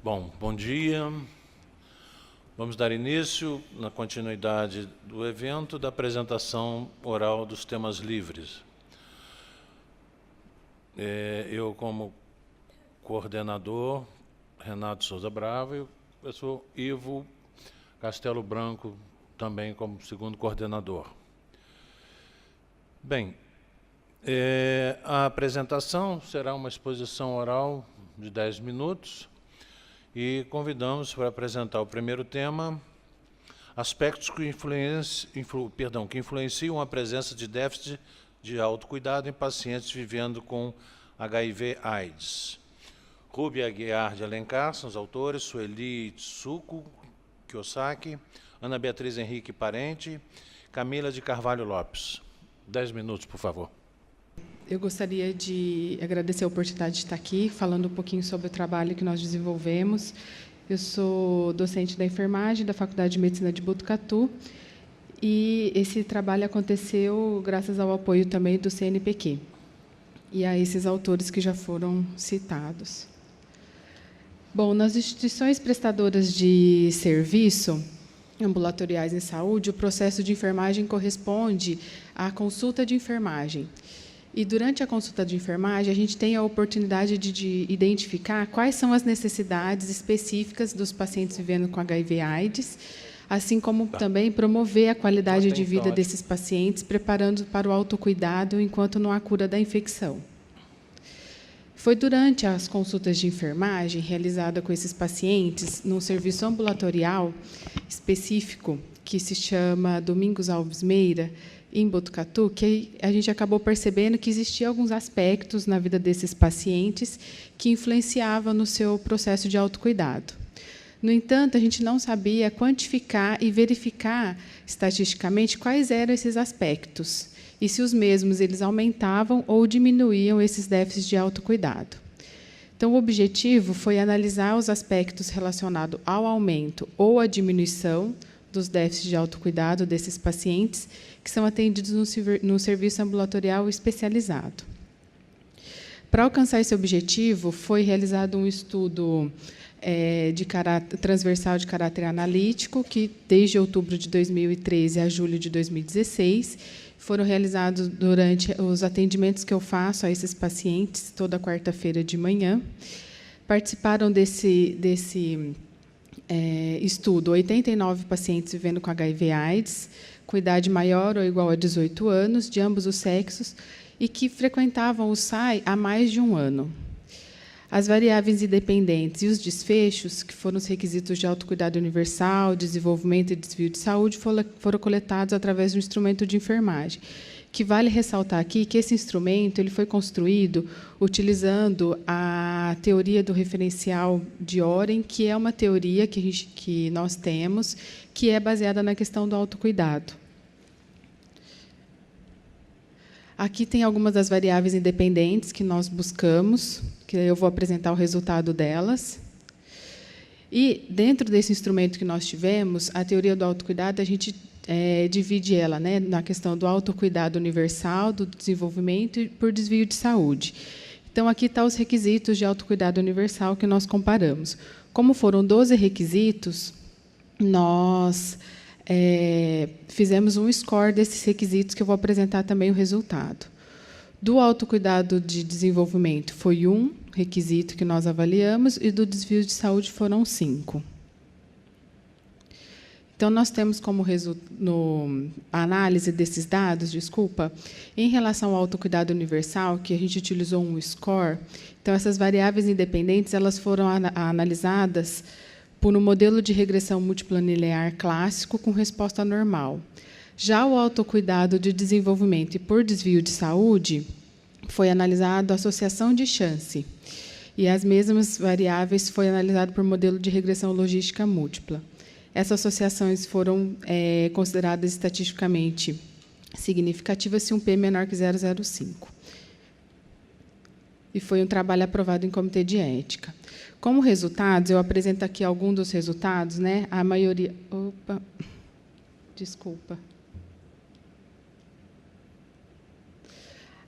Bom dia. Vamos dar início, na continuidade do evento, da apresentação oral dos temas livres. Eu, como coordenador, Renato Souza Bravo, e o professor Ivo Castelo Branco, também como segundo coordenador. Bem, a apresentação será uma exposição oral de 10 minutos, e convidamos para apresentar o primeiro tema, aspectos que influenciam a presença de déficit de autocuidado em pacientes vivendo com HIV/AIDS. Rúbia Aguiar de Alencar são os autores, Sueli Tsuko Kiyosaki, Ana Beatriz Henrique Parente, Camila de Carvalho Lopes. 10 minutos, por favor. Eu gostaria de agradecer a oportunidade de estar aqui, falando um pouquinho sobre o trabalho que nós desenvolvemos. Eu sou docente da enfermagem da Faculdade de Medicina de Botucatu, e esse trabalho aconteceu graças ao apoio também do CNPq, e a esses autores que já foram citados. Bom, nas instituições prestadoras de serviço ambulatoriais em saúde, o processo de enfermagem corresponde à consulta de enfermagem. E, durante a consulta de enfermagem, a gente tem a oportunidade de identificar quais são as necessidades específicas dos pacientes vivendo com HIV/AIDS, assim como também promover a qualidade de vida desses pacientes, preparando para o autocuidado enquanto não há cura da infecção. Foi durante as consultas de enfermagem realizada com esses pacientes, num serviço ambulatorial específico, que se chama Domingos Alves Meira, em Botucatu, que a gente acabou percebendo que existiam alguns aspectos na vida desses pacientes que influenciavam no seu processo de autocuidado. No entanto, a gente não sabia quantificar e verificar estatisticamente quais eram esses aspectos e se os mesmos eles aumentavam ou diminuíam esses déficits de autocuidado. Então, o objetivo foi analisar os aspectos relacionados ao aumento ou à diminuição dos déficits de autocuidado desses pacientes que são atendidos no serviço ambulatorial especializado. Para alcançar esse objetivo, foi realizado um estudo transversal de caráter analítico, que, desde outubro de 2013 a julho de 2016, foram realizados durante os atendimentos que eu faço a esses pacientes, toda quarta-feira de manhã. Participaram desse estudo 89 pacientes vivendo com HIV/AIDS, com idade maior ou igual a 18 anos, de ambos os sexos, e que frequentavam o SAI há mais de um ano. As variáveis independentes e os desfechos, que foram os requisitos de autocuidado universal, desenvolvimento e desvio de saúde, foram coletados através do instrumento de enfermagem, que vale ressaltar aqui que esse instrumento ele foi construído utilizando a teoria do referencial de Oren, que é uma teoria que nós temos, que é baseada na questão do autocuidado. Aqui tem algumas das variáveis independentes que nós buscamos, que eu vou apresentar o resultado delas. E, dentro desse instrumento que nós tivemos, a teoria do autocuidado, a gente divide ela, né, na questão do autocuidado universal, do desenvolvimento e por desvio de saúde. Então, aqui estão os requisitos de autocuidado universal que nós comparamos. Como foram 12 requisitos, nós fizemos um score desses requisitos, que eu vou apresentar também o resultado. Do autocuidado de desenvolvimento, foi 1 requisito que nós avaliamos, e do desvio de saúde foram 5. Então, nós temos como a análise desses dados, em relação ao autocuidado universal, que a gente utilizou um score. Então, essas variáveis independentes elas foram analisadas por um modelo de regressão múltipla linear clássico com resposta normal. Já o autocuidado de desenvolvimento e por desvio de saúde foi analisado a associação de chance, e as mesmas variáveis foi analisado por modelo de regressão logística múltipla. Essas associações foram consideradas estatisticamente significativas se um P menor que 0,05. E foi um trabalho aprovado em comitê de ética. Como resultados, eu apresento aqui alguns dos resultados, né? A maioria... Opa! Desculpa.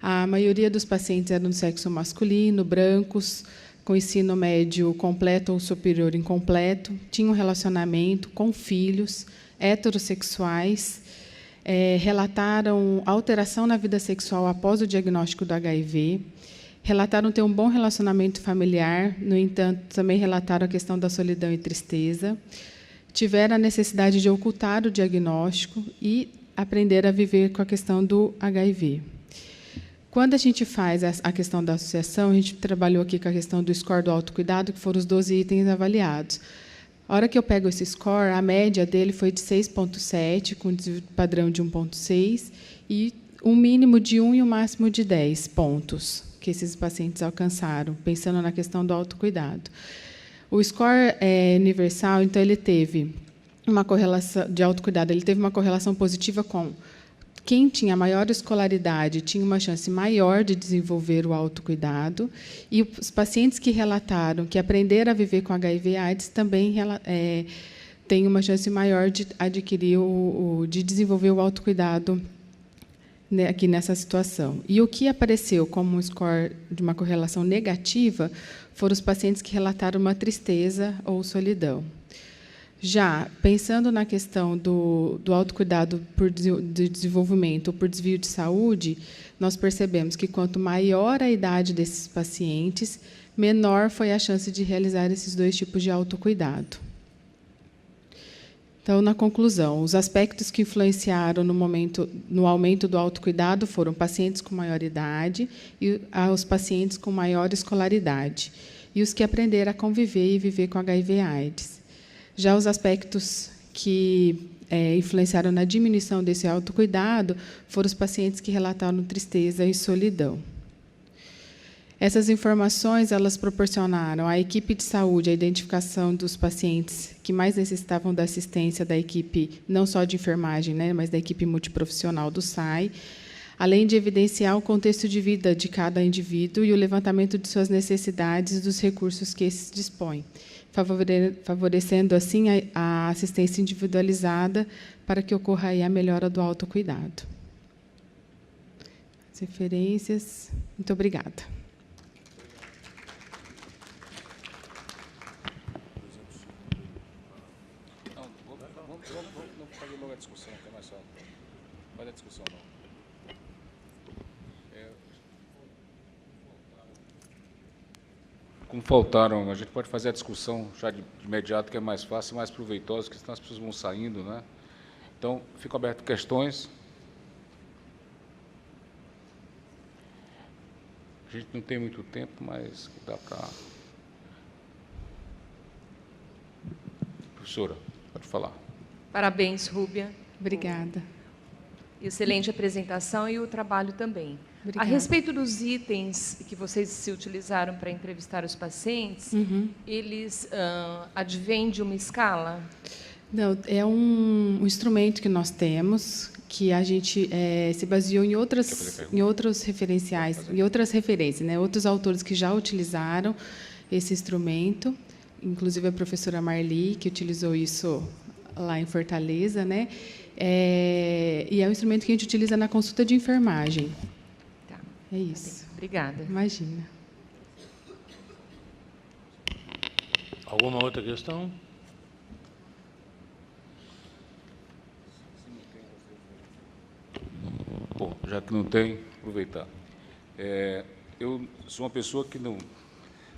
A maioria dos pacientes eram do sexo masculino, brancos, com ensino médio completo ou superior incompleto, tinham relacionamento com filhos, heterossexuais, relataram alteração na vida sexual após o diagnóstico do HIV, relataram ter um bom relacionamento familiar, no entanto, também relataram a questão da solidão e tristeza, tiveram a necessidade de ocultar o diagnóstico e aprender a viver com a questão do HIV. Quando a gente faz a questão da associação, a gente trabalhou aqui com a questão do score do autocuidado, que foram os 12 itens avaliados. A hora que eu pego esse score, a média dele foi de 6,7, com padrão de 1,6, e um mínimo de 1 e um máximo de 10 pontos que esses pacientes alcançaram, pensando na questão do autocuidado. O score universal, então, ele teve uma correlação de autocuidado, ele teve uma correlação positiva com quem tinha maior escolaridade tinha uma chance maior de desenvolver o autocuidado, e os pacientes que relataram que aprenderam a viver com HIV/AIDS também têm uma chance maior de adquirir de desenvolver o autocuidado, né, aqui nessa situação. E o que apareceu como um score de uma correlação negativa foram os pacientes que relataram uma tristeza ou solidão. Já pensando na questão do autocuidado de desenvolvimento ou por desvio de saúde, nós percebemos que quanto maior a idade desses pacientes, menor foi a chance de realizar esses dois tipos de autocuidado. Então, na conclusão, os aspectos que influenciaram no aumento do autocuidado foram pacientes com maior idade e os pacientes com maior escolaridade, e os que aprenderam a conviver e viver com HIV/AIDS. Já os aspectos que influenciaram na diminuição desse autocuidado foram os pacientes que relataram tristeza e solidão. Essas informações elas proporcionaram à equipe de saúde a identificação dos pacientes que mais necessitavam da assistência da equipe, não só de enfermagem, né, mas da equipe multiprofissional do SAI, além de evidenciar o contexto de vida de cada indivíduo e o levantamento de suas necessidades e dos recursos que esses dispõem, favorecendo, assim, a assistência individualizada para que ocorra aí a melhora do autocuidado. As referências. Muito obrigada. Vamos fazer logo a discussão, que é mais fácil. Faz a discussão, não. Como faltaram, a gente pode fazer a discussão já de imediato, que é mais fácil e mais proveitosa, porque senão as pessoas vão saindo, né? Então, fico aberto questões. A gente não tem muito tempo, mas dá para... Professora, pode falar. Parabéns, Rúbia. Obrigada. Excelente apresentação e o trabalho também. Obrigada. A respeito dos itens que vocês se utilizaram para entrevistar os pacientes, eles advêm de uma escala? Não, é um instrumento que nós temos, que a gente se baseou em outros referenciais, em outras referências, né? Outros autores que já utilizaram esse instrumento, inclusive a professora Marli, que utilizou isso lá em Fortaleza, né? E é um instrumento que a gente utiliza na consulta de enfermagem. Tá. É isso. Obrigada. Imagina. Alguma outra questão? Bom, já que não tem, aproveitar. Eu sou uma pessoa que não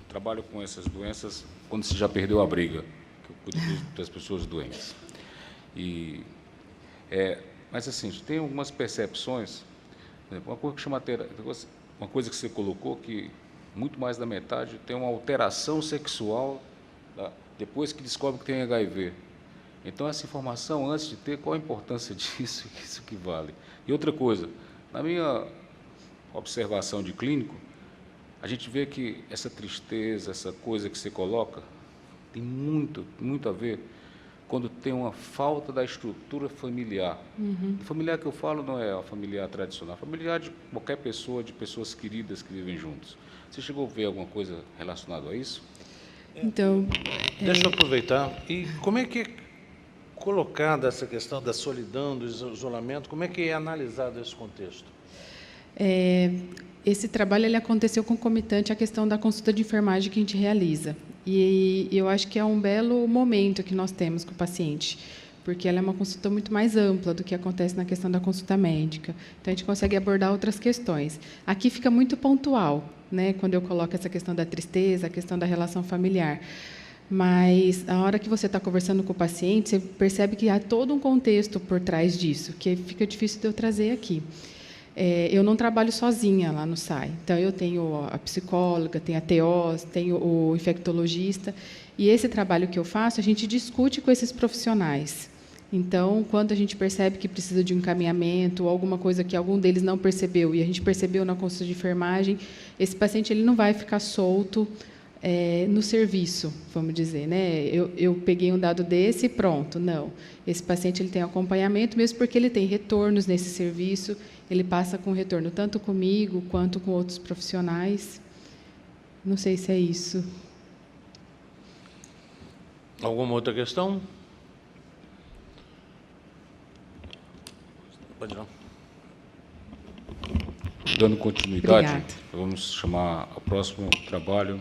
trabalho com essas doenças quando se já perdeu a briga, que eu cuido das pessoas doentes. Mas, assim, tem algumas percepções, né, uma coisa que chama uma coisa que você colocou, que muito mais da metade tem uma alteração sexual depois que descobre que tem HIV. Então, essa informação, antes de ter, qual a importância disso? Isso que vale. E outra coisa, na minha observação de clínico, a gente vê que essa tristeza, essa coisa que você coloca, tem muito, muito a ver quando tem uma falta da estrutura familiar. O familiar que eu falo não é a familiar tradicional, familiar de qualquer pessoa, de pessoas queridas que vivem juntos. Você chegou a ver alguma coisa relacionada a isso? Então, Deixa eu aproveitar. E como é que é colocada essa questão da solidão, do isolamento, como é que é analisado esse contexto? Esse trabalho ele aconteceu concomitante à questão da consulta de enfermagem que a gente realiza. E eu acho que é um belo momento que nós temos com o paciente, porque ela é uma consulta muito mais ampla do que acontece na questão da consulta médica. Então, a gente consegue abordar outras questões. Aqui fica muito pontual, né, quando eu coloco essa questão da tristeza, a questão da relação familiar. Mas, a hora que você está conversando com o paciente, você percebe que há todo um contexto por trás disso, que fica difícil de eu trazer aqui. Eu não trabalho sozinha lá no SAI. Então, eu tenho a psicóloga, tenho a TO, tenho o infectologista, e esse trabalho que eu faço, a gente discute com esses profissionais. Então, quando a gente percebe que precisa de um encaminhamento ou alguma coisa que algum deles não percebeu, e a gente percebeu na consulta de enfermagem, esse paciente ele não vai ficar solto no serviço, vamos dizer, né? Eu peguei um dado desse e pronto. Não. Esse paciente ele tem acompanhamento, mesmo porque ele tem retornos nesse serviço, ele passa com retorno tanto comigo quanto com outros profissionais. Não sei se é isso. Alguma outra questão? Pode não. Dando continuidade, Obrigada. vamos chamar o próximo trabalho.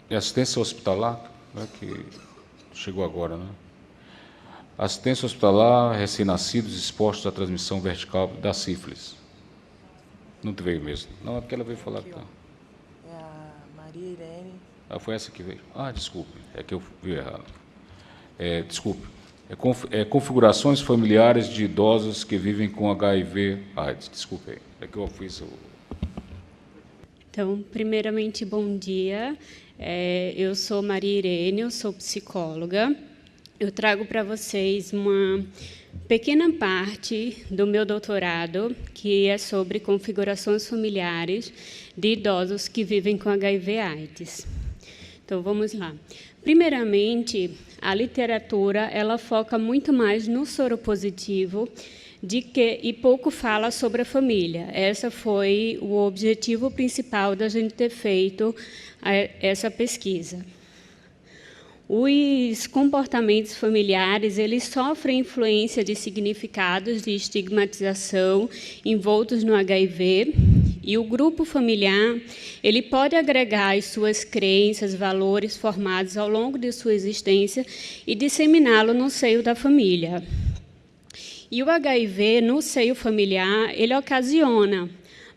Assistência hospitalar, né, que chegou agora, né? Assistência hospitalar, recém-nascidos expostos à transmissão vertical da sífilis. Não te veio mesmo. Não, é porque ela veio falar que tá. É a Maria Irene. Foi essa que veio. Desculpe, é que eu vi errado. Desculpe. Configurações familiares de idosos que vivem com HIV/AIDS. Desculpe aí. É que eu fiz o... Então, primeiramente, bom dia. Eu sou Maria Irene, eu sou psicóloga. Eu trago para vocês uma pequena parte do meu doutorado, que é sobre configurações familiares de idosos que vivem com HIV/AIDS. Então, vamos lá. Primeiramente, a literatura ela foca muito mais no soropositivo e pouco fala sobre a família. Esse foi o objetivo principal da gente ter feito essa pesquisa. Os comportamentos familiares eles sofrem influência de significados de estigmatização envoltos no HIV, e o grupo familiar ele pode agregar as suas crenças, valores formados ao longo de sua existência e disseminá-lo no seio da família. E o HIV, no seio familiar, ele ocasiona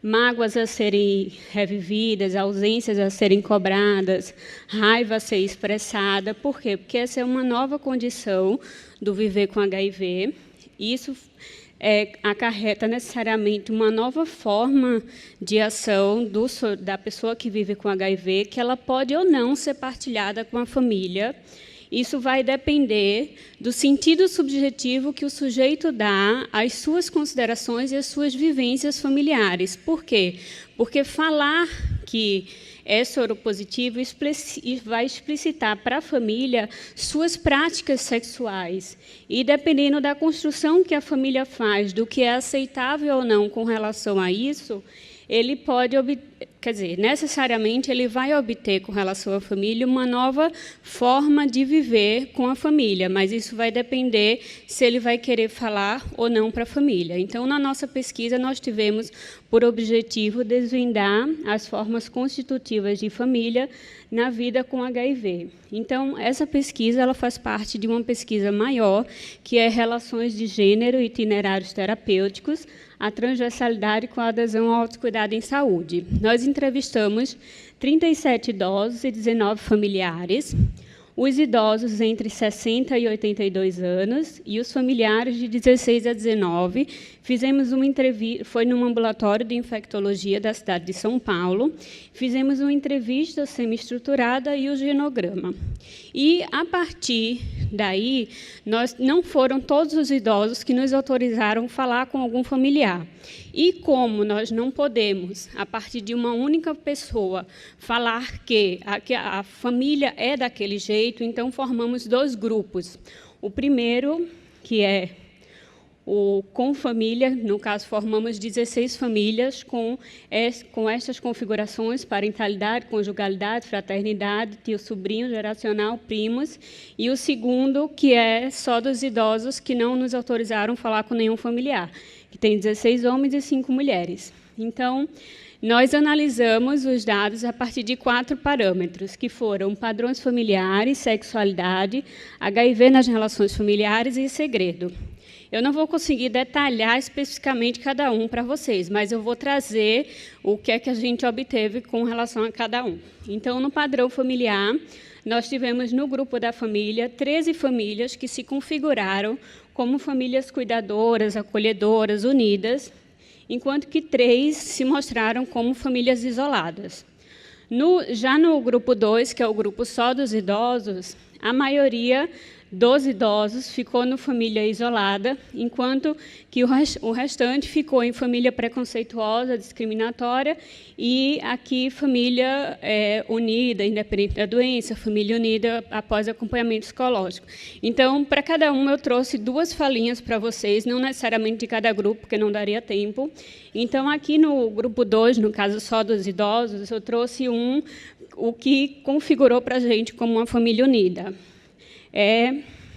mágoas a serem revividas, ausências a serem cobradas, raiva a ser expressada. Por quê? Porque essa é uma nova condição do viver com HIV. Isso acarreta necessariamente uma nova forma de ação da pessoa que vive com HIV, que ela pode ou não ser partilhada com a família. Isso vai depender do sentido subjetivo que o sujeito dá às suas considerações e às suas vivências familiares. Por quê? Porque falar que é soropositivo vai explicitar para a família suas práticas sexuais. E, dependendo da construção que a família faz, do que é aceitável ou não com relação a isso, ele pode necessariamente ele vai obter com relação à família uma nova forma de viver com a família, mas isso vai depender se ele vai querer falar ou não para a família. Então, na nossa pesquisa, nós tivemos por objetivo desvendar as formas constitutivas de família na vida com HIV. Então, essa pesquisa ela faz parte de uma pesquisa maior, que é Relações de Gênero e Itinerários Terapêuticos, a transversalidade com a adesão ao autocuidado em saúde. Nós entrevistamos 37 idosos e 19 familiares, os idosos entre 60 e 82 anos e os familiares de 16 a 19. Fizemos uma entrevista, foi num ambulatório de infectologia da cidade de São Paulo, fizemos uma entrevista semi-estruturada e o genograma. E, a partir daí, não foram todos os idosos que nos autorizaram a falar com algum familiar. E como nós não podemos, a partir de uma única pessoa, falar que a família é daquele jeito, então formamos 2 grupos. O primeiro, que é o Com Família, no caso, formamos 16 famílias com estas configurações: parentalidade, conjugalidade, fraternidade, tio-sobrinho, geracional, primos, e o segundo, que é só dos idosos que não nos autorizaram falar com nenhum familiar, que tem 16 homens e 5 mulheres. Então, nós analisamos os dados a partir de 4 parâmetros, que foram padrões familiares, sexualidade, HIV nas relações familiares e segredo. Eu não vou conseguir detalhar especificamente cada um para vocês, mas eu vou trazer o que é que a gente obteve com relação a cada um. Então, no padrão familiar, nós tivemos no grupo da família 13 famílias que se configuraram como famílias cuidadoras, acolhedoras, unidas, enquanto que 3 se mostraram como famílias isoladas. Já no grupo 2, que é o grupo só dos idosos, a maioria dos idosos ficou no família isolada, enquanto que o restante ficou em família preconceituosa, discriminatória, e aqui família unida, independente da doença, família unida após acompanhamento psicológico. Então, para cada um, eu trouxe 2 falinhas para vocês, não necessariamente de cada grupo, porque não daria tempo. Então, aqui no grupo 2, no caso só dos idosos, eu trouxe o que configurou para a gente como uma família unida.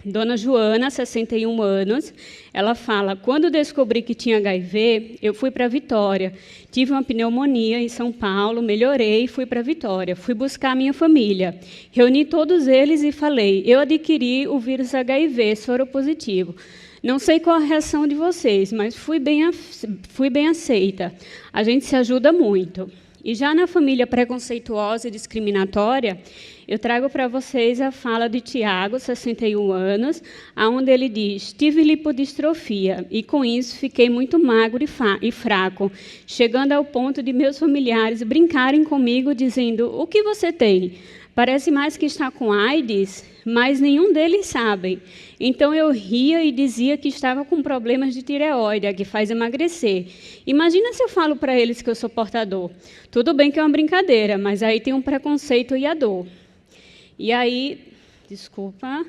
Dona Joana, 61 anos, ela fala: quando descobri que tinha HIV, eu fui para Vitória. Tive uma pneumonia em São Paulo, melhorei e fui para Vitória. Fui buscar a minha família. Reuni todos eles e falei: eu adquiri o vírus HIV, soropositivo. Não sei qual a reação de vocês, mas fui bem aceita. A gente se ajuda muito. E já na família preconceituosa e discriminatória, eu trago para vocês a fala de Tiago, 61 anos, onde ele diz: tive lipodistrofia e, com isso, fiquei muito magro e fraco, chegando ao ponto de meus familiares brincarem comigo, dizendo: o que você tem? Parece mais que está com AIDS, mas nenhum deles sabe. Então, eu ria e dizia que estava com problemas de tireoide, a que faz emagrecer. Imagina se eu falo para eles que eu sou portador. Tudo bem que é uma brincadeira, mas aí tem um preconceito e a dor. E aí, desculpa.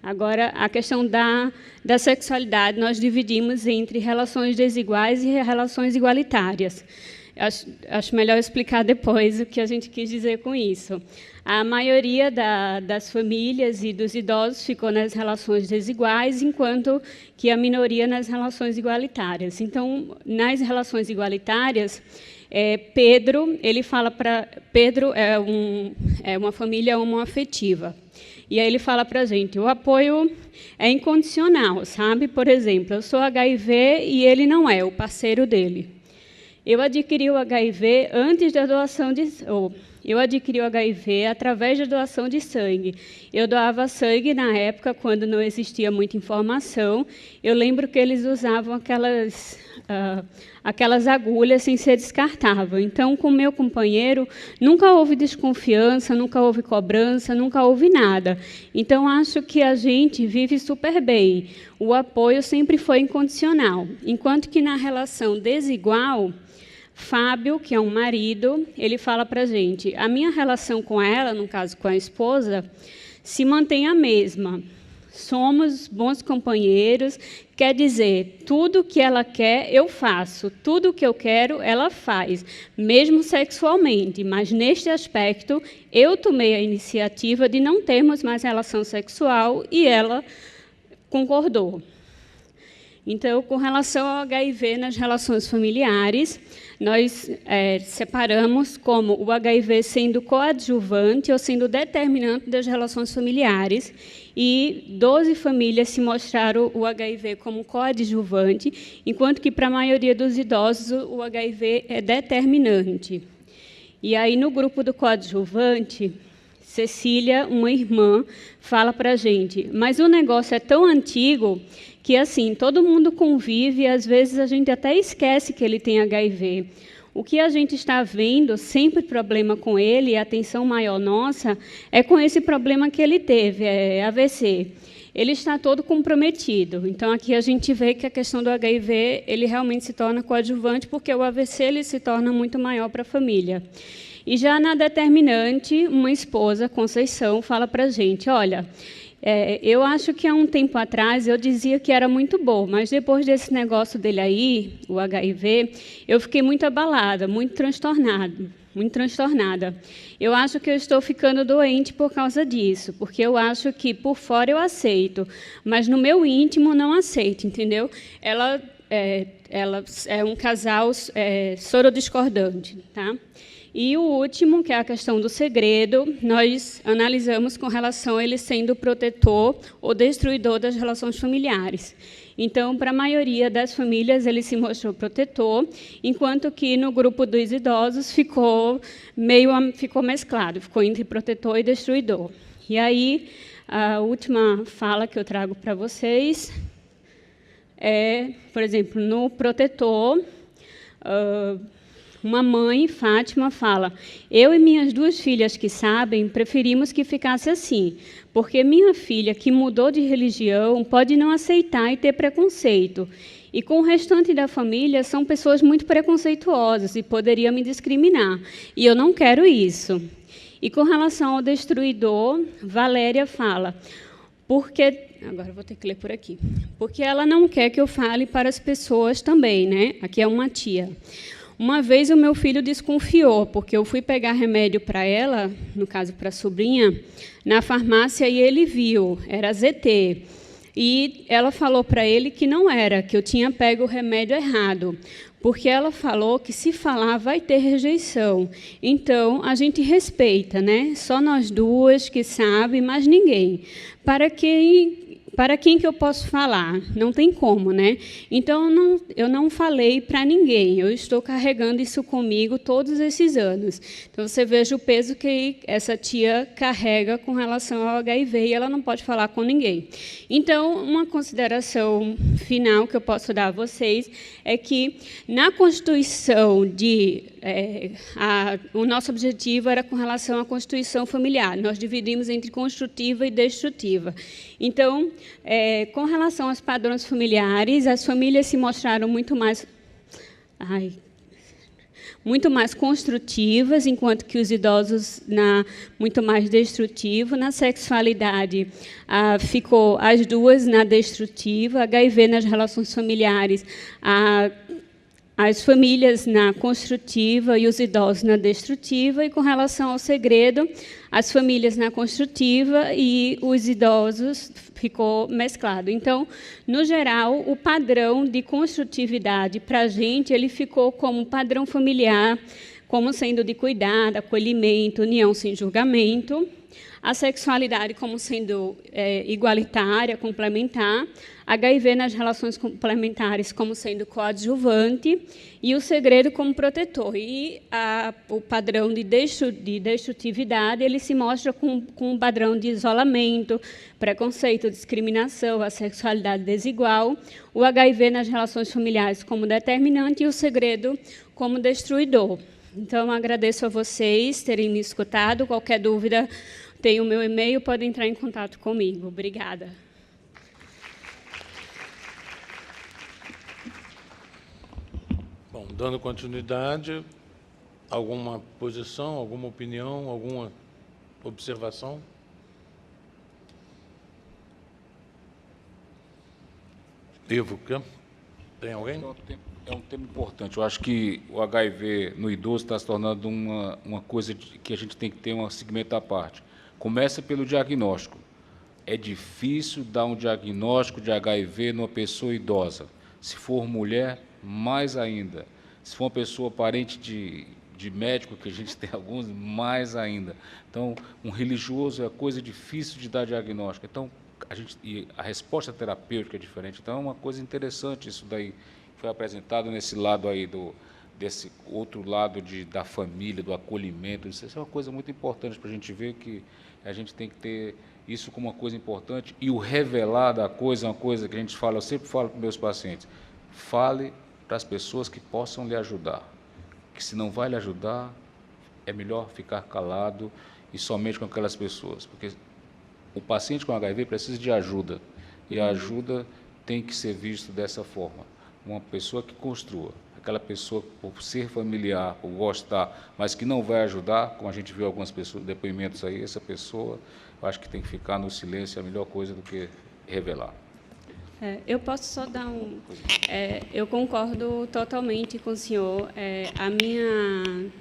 Agora, a questão da sexualidade, nós dividimos entre relações desiguais e relações igualitárias. Acho melhor explicar depois o que a gente quis dizer com isso. A maioria das famílias e dos idosos ficou nas relações desiguais, enquanto que a minoria nas relações igualitárias. Então, nas relações igualitárias, Pedro, ele fala para... Pedro é uma família homoafetiva. E aí ele fala para a gente: o apoio é incondicional, sabe? Por exemplo, eu sou HIV e ele não é, o parceiro dele. Eu adquiri o HIV antes da doação de... Eu adquiri o HIV através da doação de sangue. Eu doava sangue na época, quando não existia muita informação. Eu lembro que eles usavam aquelas agulhas sem ser descartável. Então, com o meu companheiro, nunca houve desconfiança, nunca houve cobrança, nunca houve nada. Então, acho que a gente vive super bem. O apoio sempre foi incondicional. Enquanto que, na relação desigual... Fábio, que é um marido, ele fala para a gente: a minha relação com ela, no caso com a esposa, se mantém a mesma. Somos bons companheiros, quer dizer, tudo que ela quer, eu faço. Tudo que eu quero, ela faz, mesmo sexualmente. Mas, neste aspecto, eu tomei a iniciativa de não termos mais relação sexual e ela concordou. Então, com relação ao HIV nas relações familiares, nós separamos como o HIV sendo coadjuvante ou sendo determinante das relações familiares, e 12 famílias se mostraram o HIV como coadjuvante, enquanto que, para a maioria dos idosos, o HIV é determinante. E aí, no grupo do coadjuvante, Cecília, uma irmã, fala para a gente: mas o negócio é tão antigo que, assim, todo mundo convive e, às vezes, a gente até esquece que ele tem HIV. O que a gente está vendo, sempre problema com ele, e a atenção maior nossa, é com esse problema que ele teve, AVC. Ele está todo comprometido. Então, aqui a gente vê que a questão do HIV, ele realmente se torna coadjuvante, porque o AVC ele se torna muito maior para a família. E já na determinante, uma esposa, Conceição, fala para a gente: olha, Eu acho que há um tempo atrás eu dizia que era muito bom, mas depois desse negócio dele aí, o HIV, eu fiquei muito abalada, muito transtornada. Eu acho que eu estou ficando doente por causa disso, porque eu acho que por fora eu aceito, mas no meu íntimo não aceito, entendeu? Ela é um casal sorodiscordante, tá? E o último, que é a questão do segredo, nós analisamos com relação a ele sendo protetor ou destruidor das relações familiares. Então, para a maioria das famílias, ele se mostrou protetor, enquanto que no grupo dos idosos ficou mesclado, ficou entre protetor e destruidor. E aí, a última fala que eu trago para vocês é, por exemplo, no protetor, uma mãe, Fátima, fala: eu e minhas 2 filhas que sabem, preferimos que ficasse assim, porque minha filha, que mudou de religião, pode não aceitar e ter preconceito. E com o restante da família, são pessoas muito preconceituosas e poderiam me discriminar. E eu não quero isso. E com relação ao destruidor, Valéria fala: porque... Agora eu vou ter que ler por aqui. Porque ela não quer que eu fale para as pessoas também, né? Aqui é uma tia. Uma vez o meu filho desconfiou, porque eu fui pegar remédio para ela, no caso para a sobrinha, na farmácia, e ele viu, era ZT. E ela falou para ele que não era, que eu tinha pego o remédio errado, porque ela falou que se falar vai ter rejeição. Então, a gente respeita, né? Só nós 2 que sabem, mas ninguém. Para quem que eu posso falar? Não tem como, né? Então, eu não falei para ninguém. Eu estou carregando isso comigo todos esses anos. Então, você veja o peso que essa tia carrega com relação ao HIV e ela não pode falar com ninguém. Então, uma consideração final que eu posso dar a vocês é que, na Constituição o nosso objetivo era com relação à Constituição familiar. Nós dividimos entre construtiva e destrutiva. Então, com relação aos padrões familiares, as famílias se mostraram muito mais construtivas, enquanto que os idosos muito mais destrutivos. Na sexualidade, ficou as 2 na destrutiva, HIV nas relações familiares, as famílias na construtiva e os idosos na destrutiva, e com relação ao segredo, as famílias na construtiva e os idosos ficou mesclado. Então, no geral, o padrão de construtividade para a gente, ele ficou como padrão familiar, como sendo de cuidado, acolhimento, união sem julgamento, a sexualidade como sendo igualitária, complementar, HIV nas relações complementares como sendo coadjuvante e o segredo como protetor. E o padrão de destrutividade, ele se mostra com um padrão de isolamento, preconceito, discriminação, a sexualidade desigual, o HIV nas relações familiares como determinante e o segredo como destruidor. Então, agradeço a vocês terem me escutado. Qualquer dúvida, tem o meu e-mail, podem entrar em contato comigo. Obrigada. Bom, dando continuidade, alguma posição, alguma opinião, alguma observação? Ivo, tem alguém? É um tema importante. Eu acho que o HIV no idoso está se tornando uma coisa que a gente tem que ter um segmento à parte. Começa pelo diagnóstico. É difícil dar um diagnóstico de HIV numa pessoa idosa. Se for mulher, mais ainda. Se for uma pessoa parente de médico, que a gente tem alguns, mais ainda. Então, um religioso é coisa difícil de dar diagnóstico. Então, a resposta terapêutica é diferente. Então, é uma coisa interessante isso daí. Foi apresentado nesse lado aí, desse outro lado da família, do acolhimento. Isso é uma coisa muito importante para a gente ver que a gente tem que ter isso como uma coisa importante. E o revelar da coisa é uma coisa que a gente fala, eu sempre falo para meus pacientes, fale para as pessoas que possam lhe ajudar. Que se não vai lhe ajudar, é melhor ficar calado e somente com aquelas pessoas. Porque o paciente com HIV precisa de ajuda. E a ajuda tem que ser vista dessa forma. Uma pessoa que construa, aquela pessoa por ser familiar, por gostar, mas que não vai ajudar, como a gente viu algumas pessoas, depoimentos aí, essa pessoa eu acho que tem que ficar no silêncio, é a melhor coisa do que revelar. Eu posso só dar um... eu concordo totalmente com o senhor.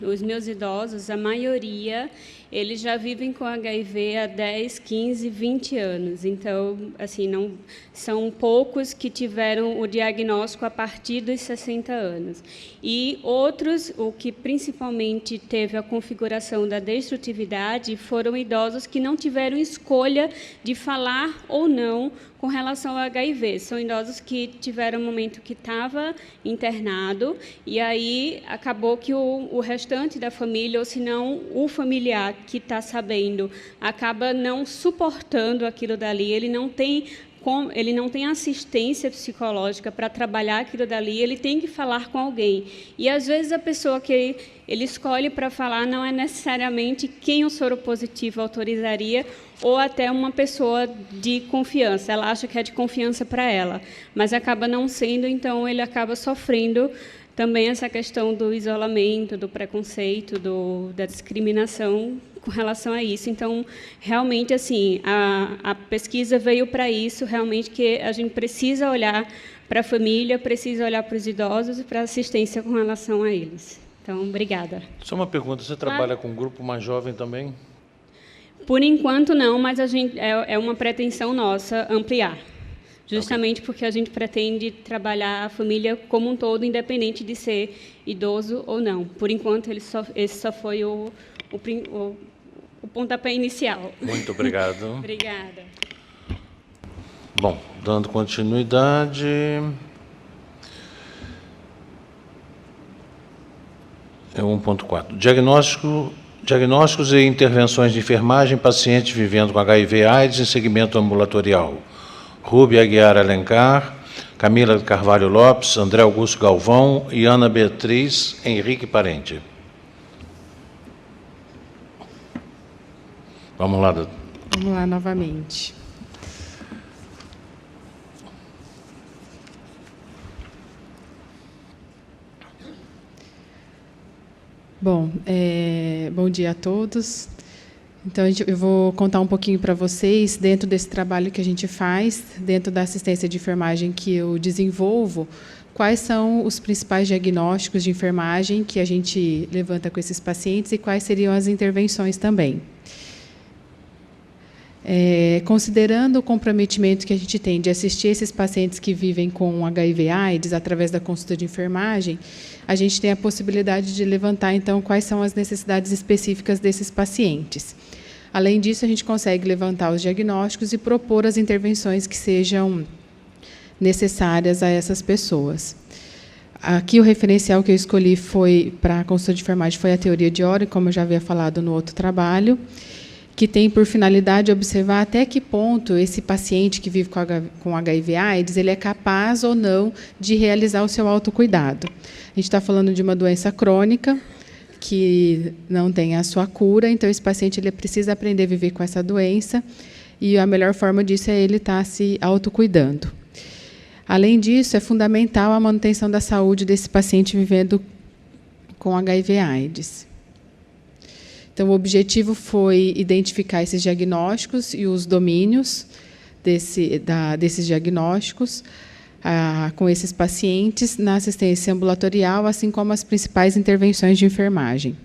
Os meus idosos, a maioria, eles já vivem com HIV há 10, 15, 20 anos. Então, assim, não são poucos que tiveram o diagnóstico a partir dos 60 anos. E outros, o que principalmente teve a configuração da destrutividade, foram idosos que não tiveram escolha de falar ou não com relação ao HIV. São idosos que tiveram um momento que estava internado e aí acabou que o restante da família, ou se não o familiar que está sabendo, acaba não suportando aquilo dali, ele não tem assistência psicológica para trabalhar aquilo dali, ele tem que falar com alguém. E, às vezes, a pessoa que ele escolhe para falar não é necessariamente quem o soro positivo autorizaria ou até uma pessoa de confiança. Ela acha que é de confiança para ela, mas acaba não sendo, então ele acaba sofrendo também essa questão do isolamento, do preconceito, da discriminação com relação a isso. Então, realmente, assim, a pesquisa veio para isso, realmente, que a gente precisa olhar para a família, precisa olhar para os idosos e para a assistência com relação a eles. Então, obrigada. Só uma pergunta, você trabalha com um grupo mais jovem também? Por enquanto, não, mas a gente, é uma pretensão nossa ampliar. Justamente porque a gente pretende trabalhar a família como um todo, independente de ser idoso ou não. Por enquanto, esse só foi o pontapé inicial. Muito obrigado. Obrigada. Bom, dando continuidade... É 1.4. Diagnósticos e intervenções de enfermagem em pacientes vivendo com HIV/AIDS em segmento ambulatorial. Rúbia Aguiar Alencar, Camila Carvalho Lopes, André Augusto Galvão e Ana Beatriz Henrique Parente. Vamos lá, doutor. Vamos lá novamente. Bom, bom dia a todos. Então, eu vou contar um pouquinho para vocês, dentro desse trabalho que a gente faz, dentro da assistência de enfermagem que eu desenvolvo, quais são os principais diagnósticos de enfermagem que a gente levanta com esses pacientes e quais seriam as intervenções também. Considerando o comprometimento que a gente tem de assistir esses pacientes que vivem com HIV/AIDS através da consulta de enfermagem, a gente tem a possibilidade de levantar, então, quais são as necessidades específicas desses pacientes. Além disso, a gente consegue levantar os diagnósticos e propor as intervenções que sejam necessárias a essas pessoas. Aqui, o referencial que eu escolhi para a consulta de enfermagem foi a teoria de Ori, como eu já havia falado no outro trabalho, que tem por finalidade observar até que ponto esse paciente que vive com HIV/AIDS ele é capaz ou não de realizar o seu autocuidado. A gente está falando de uma doença crônica que não tem a sua cura, então esse paciente ele precisa aprender a viver com essa doença e a melhor forma disso é ele estar se autocuidando. Além disso, é fundamental a manutenção da saúde desse paciente vivendo com HIV/AIDS. Então, o objetivo foi identificar esses diagnósticos e os domínios desses diagnósticos com esses pacientes na assistência ambulatorial, assim como as principais intervenções de enfermagem.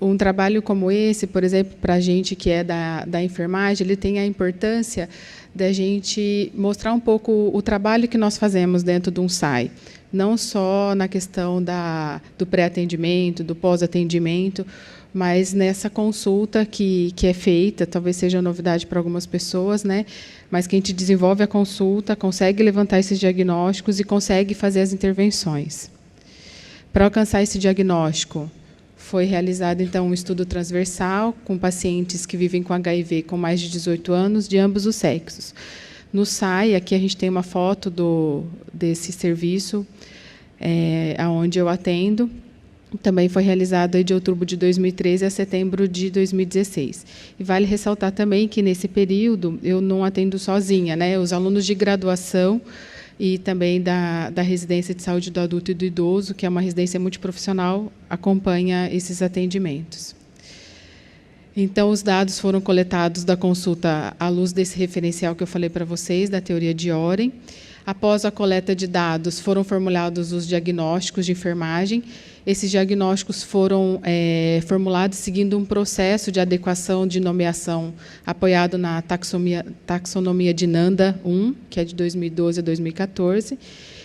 Um trabalho como esse, por exemplo, para a gente que é da enfermagem, ele tem a importância da gente mostrar um pouco o trabalho que nós fazemos dentro de um SAI, não só na questão do pré-atendimento, do pós-atendimento, mas nessa consulta que é feita, talvez seja novidade para algumas pessoas, né? Mas que a gente desenvolve a consulta, consegue levantar esses diagnósticos e consegue fazer as intervenções. Para alcançar esse diagnóstico, foi realizado, então, um estudo transversal com pacientes que vivem com HIV com mais de 18 anos, de ambos os sexos. No SAI, aqui a gente tem uma foto desse serviço, onde eu atendo. Também foi realizado de outubro de 2013 a setembro de 2016. E vale ressaltar também que, nesse período, eu não atendo sozinha, né? Os alunos de graduação e também da residência de saúde do adulto e do idoso, que é uma residência multiprofissional, acompanha esses atendimentos. Então, os dados foram coletados da consulta à luz desse referencial que eu falei para vocês, da teoria de Oren. Após a coleta de dados, foram formulados os diagnósticos de enfermagem. Esses diagnósticos foram formulados seguindo um processo de adequação de nomeação apoiado na taxonomia de Nanda 1, que é de 2012 a 2014,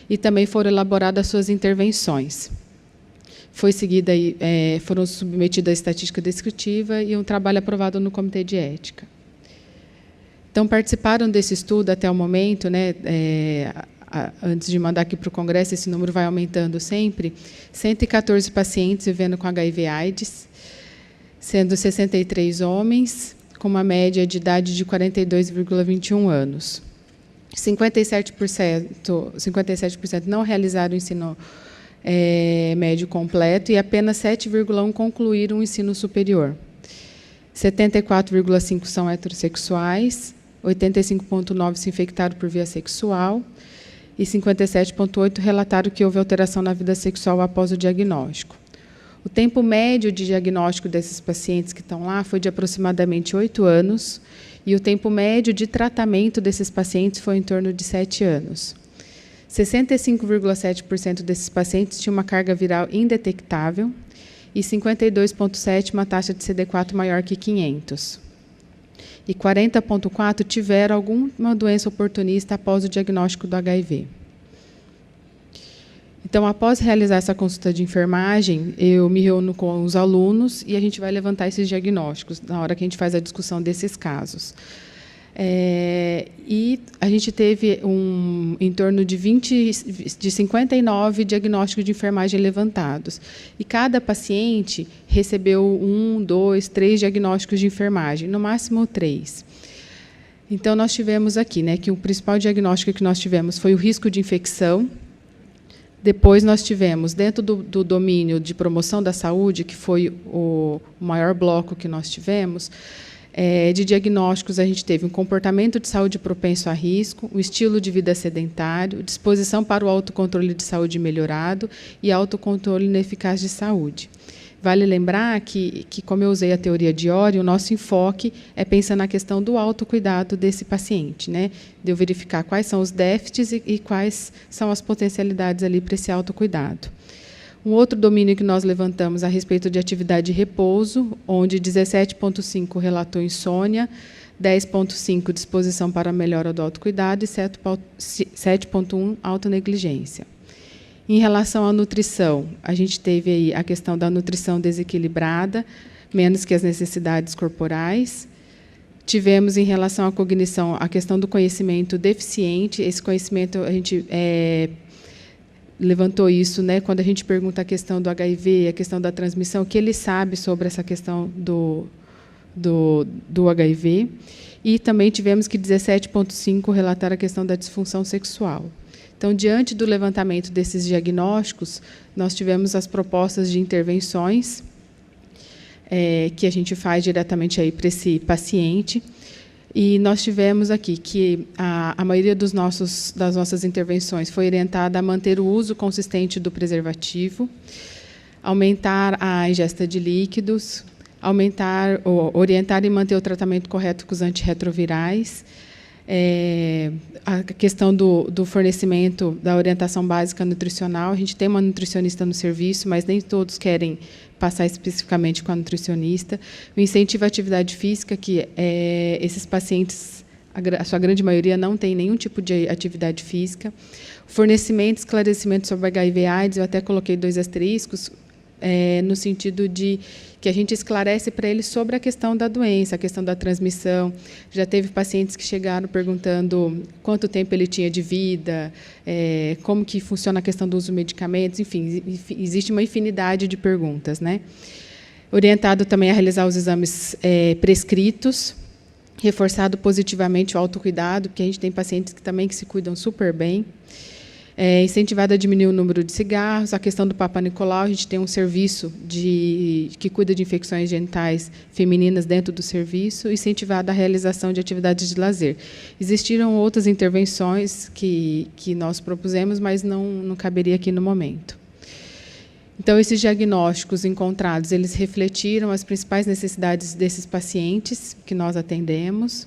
e também foram elaboradas suas intervenções. Foram submetidas à estatística descritiva e um trabalho aprovado no Comitê de Ética. Então, participaram desse estudo até o momento, né, antes de mandar aqui para o Congresso, esse número vai aumentando sempre, 114 pacientes vivendo com HIV/AIDS, sendo 63 homens, com uma média de idade de 42,21 anos. 57% não realizaram o ensino médio completo e apenas 7,1% concluíram o ensino superior. 74,5% são heterossexuais, 85,9% se infectaram por via sexual e 57,8% relataram que houve alteração na vida sexual após o diagnóstico. O tempo médio de diagnóstico desses pacientes que estão lá foi de aproximadamente 8 anos e o tempo médio de tratamento desses pacientes foi em torno de 7 anos. 65,7% desses pacientes tinham uma carga viral indetectável e 52,7% uma taxa de CD4 maior que 500. E 40,4% tiveram alguma doença oportunista após o diagnóstico do HIV. Então, após realizar essa consulta de enfermagem, eu me reúno com os alunos e a gente vai levantar esses diagnósticos na hora que a gente faz a discussão desses casos. E a gente teve em torno de 59 diagnósticos de enfermagem levantados. E cada paciente recebeu 1, 2, 3 diagnósticos de enfermagem, no máximo 3. Então, nós tivemos aqui, né, que o principal diagnóstico que nós tivemos foi o risco de infecção. Depois, nós tivemos, dentro do domínio de promoção da saúde, que foi o maior bloco que nós tivemos, de diagnósticos, a gente teve um comportamento de saúde propenso a risco, um estilo de vida sedentário, disposição para o autocontrole de saúde melhorado e autocontrole ineficaz de saúde. Vale lembrar que como eu usei a teoria de Oren, o nosso enfoque é pensar na questão do autocuidado desse paciente, né? De eu verificar quais são os déficits e quais são as potencialidades ali para esse autocuidado. Um outro domínio que nós levantamos a respeito de atividade de repouso, onde 17,5% relatou insônia, 10,5% disposição para a melhora do autocuidado e 7,1% autonegligência. Em relação à nutrição, a gente teve aí a questão da nutrição desequilibrada, menos que as necessidades corporais. Tivemos, em relação à cognição, a questão do conhecimento deficiente. Esse conhecimento, a gente levantou isso, né, quando a gente pergunta a questão do HIV, a questão da transmissão, o que ele sabe sobre essa questão do HIV. E também tivemos que 17,5% relatar a questão da disfunção sexual. Então, diante do levantamento desses diagnósticos, nós tivemos as propostas de intervenções que a gente faz diretamente aí para esse paciente. E nós tivemos aqui que a maioria das nossas intervenções foi orientada a manter o uso consistente do preservativo, aumentar a ingesta de líquidos, orientar e manter o tratamento correto com os antirretrovirais, a questão do fornecimento da orientação básica nutricional. A gente tem uma nutricionista no serviço, mas nem todos querem passar especificamente com a nutricionista. O incentivo à atividade física, que esses pacientes, a sua grande maioria, não tem nenhum tipo de atividade física. O fornecimento e esclarecimento sobre HIV/AIDS, eu até coloquei 2 asteriscos, no sentido de que a gente esclarece para eles sobre a questão da doença, a questão da transmissão. Já teve pacientes que chegaram perguntando quanto tempo ele tinha de vida, como que funciona a questão do uso de medicamentos, enfim, existe uma infinidade de perguntas, né? Orientado também a realizar os exames prescritos, reforçado positivamente o autocuidado, porque a gente tem pacientes que também se cuidam super bem. Incentivado a diminuir o número de cigarros, a questão do Papa Nicolau, a gente tem um serviço que cuida de infecções genitais femininas dentro do serviço, incentivado a realização de atividades de lazer. Existiram outras intervenções que nós propusemos, mas não caberia aqui no momento. Então, esses diagnósticos encontrados, eles refletiram as principais necessidades desses pacientes que nós atendemos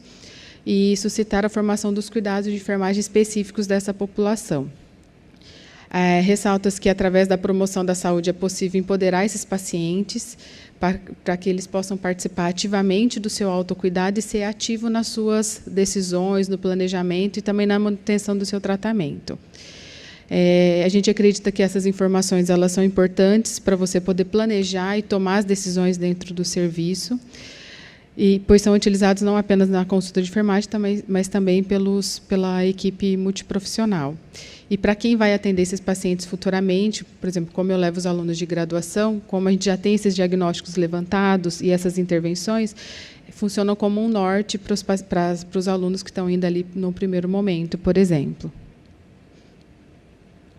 e suscitaram a formação dos cuidados de enfermagem específicos dessa população. Ressalta-se que, através da promoção da saúde, é possível empoderar esses pacientes para que eles possam participar ativamente do seu autocuidado e ser ativo nas suas decisões, no planejamento e também na manutenção do seu tratamento. A gente acredita que essas informações elas são importantes para você poder planejar e tomar as decisões dentro do serviço, pois são utilizados não apenas na consulta de enfermagem, mas também pela equipe multiprofissional. E para quem vai atender esses pacientes futuramente, por exemplo, como eu levo os alunos de graduação, como a gente já tem esses diagnósticos levantados e essas intervenções, funcionam como um norte para os alunos que estão indo ali no primeiro momento, por exemplo.